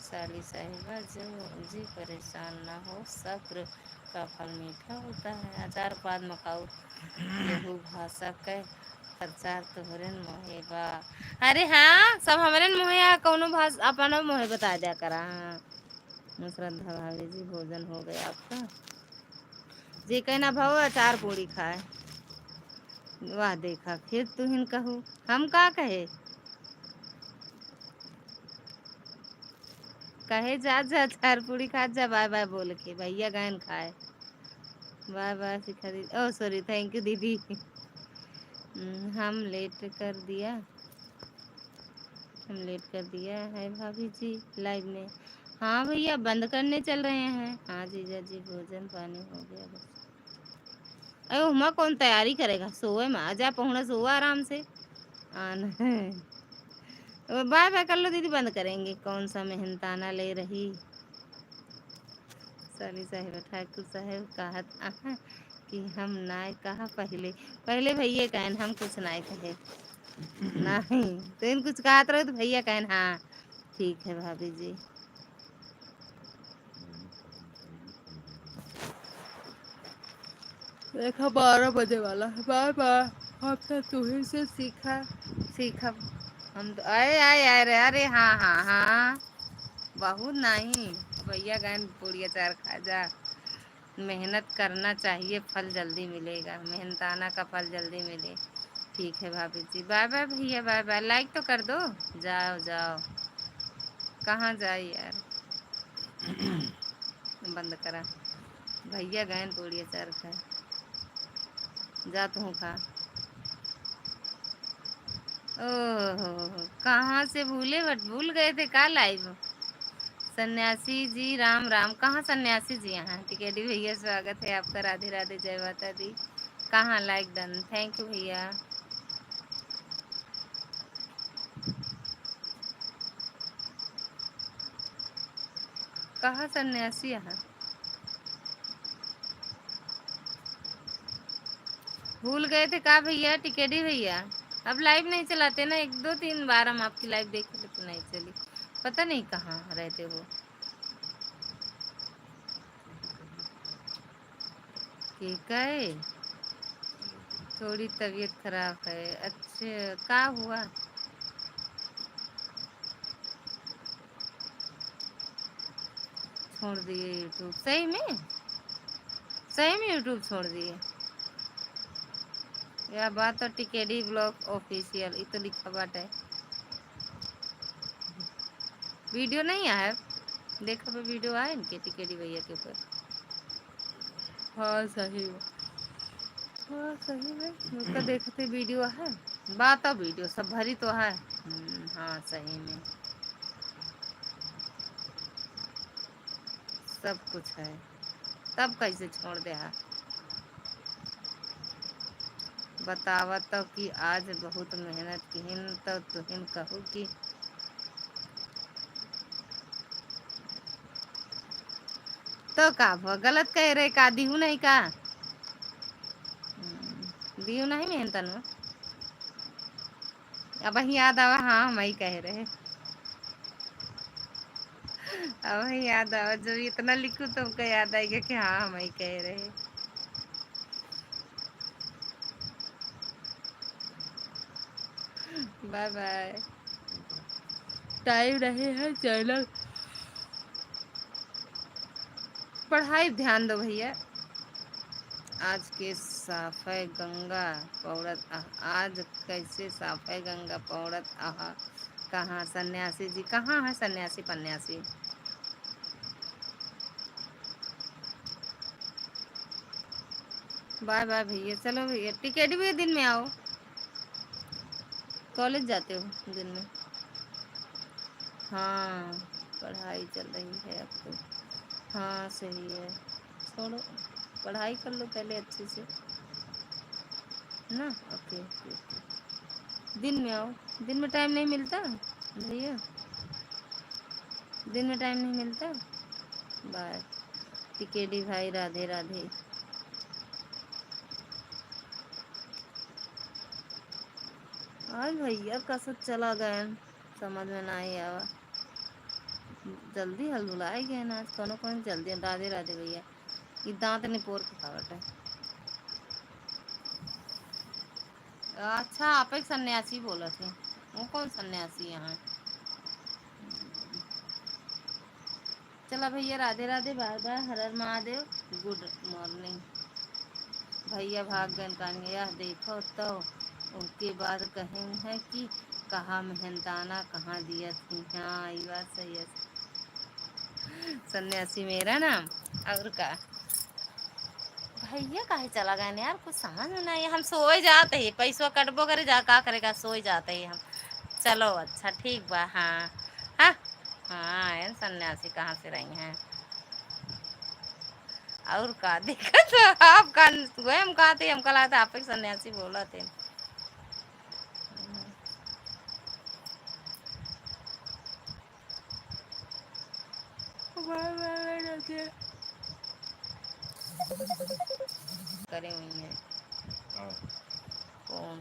साली साहिबा जो जी परेशान ना हो, सब्र का फल मीठा होता है। अचार बाद मकाऊ यहू भाषा के प्रचार तोहरे मोहे बा। अरे हाँ, सब हमारे मोहे कौनो भाषा अपन मोहे बता दिया करा। हाँ, श्रद्धा भाभी जी भोजन हो गया आपका? जी कहना भाव अचार पूड़ी खाए। वाह देखा, फिर तू हिन कहू हम का कहे। कहे जा जा अचार पूड़ी खा जा, बाय बाय बोल के भैया गहन खाए। बाय बाय शिखा दीदी, ओह सॉरी, थैंक यू दीदी। हम लेट कर दिया, हम लेट कर दिया है भाभी जी लाइव में। हाँ भैया बंद करने चल रहे हैं। हाँ जीजा जी भोजन पानी हो गया बस। अरे हुमा कौन तैयारी करेगा, सोए में आजा पहुना, सोआ आराम से आना है। बाय बाय कर लो दीदी, बंद करेंगे। कौन सा मेहनताना ले रही साली साहिबा। ठाकुर साहेब कहत कि हम नाय कहा पहले, पहले भैया कहन हम कुछ नाय कहे नहीं, तो इन कुछ कहत रहे तो भैया कहन हाँ ठीक है भाभी जी। देखा 12 बजे वाला है। बाय बाय। हम तो तुम्हें से सीखा सीखा हम तो आए आए आए रे। अरे हाँ हाँ हाँ, बहुत नहीं भैया गहन पूड़ी अचार खा जा। मेहनत करना चाहिए, फल जल्दी मिलेगा, मेहनताना का फल जल्दी मिले। ठीक है भाभी जी, बाय बाय भैया, बाय बाय। लाइक तो कर दो, जाओ जाओ। कहाँ जाए यार, बंद करा। भैया गहन पूड़ी अचार खाए, जा तू खा। ओहो, कहाँ से भूले, बट भूल गए थे का लाइव। सन्यासी जी राम राम। कहाँ सन्यासी जी? यहाँ टिकेटी भैया स्वागत है आपका, राधे राधे, जय माता दी। कहाँ लाइक डन, थैंक यू भैया। कहाँ सन्यासी? यहाँ भूल गए थे का भैया टिकेटी भैया? अब लाइव नहीं चलाते ना, 1-2-3 बार हम आपकी लाइव देखे तो नहीं चली, पता नहीं कहाँ रहते हो। ठीक है, थोड़ी तबीयत खराब है। अच्छा, क्या हुआ? छोड़ दिए यूट्यूब? सही में? सही में यूट्यूब छोड़ दिए? यह बात तो टिकेडी ब्लॉग ऑफिशियल ये तो लिखा बात है। वीडियो नहीं आया? देखो पे वीडियो आए इनके टिकेडी भैया के ऊपर। हाँ सही में, हाँ सही में उनका देखते वीडियो है। बात और वीडियो सब भरी तो है। हाँ सही में सब कुछ है, तब कैसे छोड़ दे? हा बतावा तो कि आज बहुत मेहनत किहिन तो तुहिन कहू कि तो का गलत कह रहे का? दिहू नहीं का? दिहू नहीं मेहनत में? अब वही याद आवा, हाँ हम ही कह रहे। अब वही याद आवा, जब इतना लिखू तो हमको याद आएगा कि हाँ हम ही कह रहे। बाय बाय। टाइम नहीं है चैनल पढ़ाई ध्यान दो भैया। आज के साफे गंगा पौड़त आज कैसे साफे गंगा पौड़त आहा। कहाँ सन्यासी जी? कहाँ है सन्यासी पन्यासी? बाय बाय भैया, चलो भैया टिकट भी दिन में आओ। कॉलेज जाते हो दिन में? हाँ पढ़ाई चल रही है अब तो। हाँ सही है, छोड़ो पढ़ाई कर लो पहले अच्छे से ना। ओके ओके ओके, दिन में आओ। दिन में टाइम नहीं मिलता भैया, दिन में टाइम नहीं मिलता। बाय टिकेडी भाई, राधे राधे। आज भैया कसक चला गए, समझ में नहीं आवा। जल्दी हल बुलाए गए ना आज, कौन कौन जल्दी। राधे राधे भैया, ये दांत नहीं पोर के खावट है। अच्छा आप एक सन्यासी बोला थे, वो कौन सन्यासी यहाँ? चला भैया राधे राधे, बाय बाय, हर हर महादेव, गुड मॉर्निंग। भैया भाग गए कहानी, यह देखो तो उसके बाद कहे हैं कि कहाँ मेहनताना कहाँ दिया थी। हाँ ये बात सही है। सन्यासी मेरा नाम और का भैया काहे चला गए यार, कुछ समझ में नहीं। हम सोए जाते ही, पैसवा कटबो करे जा, का करेगा, सोए जाते ही हम। चलो अच्छा ठीक बा। हाँ हाँ हाँ, यार सन्यासी कहाँ से रही हैं? और का दिक्कत है? आप का हम कहा थे, हम कल आते आप एक सन्यासी बोला थे। करे हुई है हाँ। कौन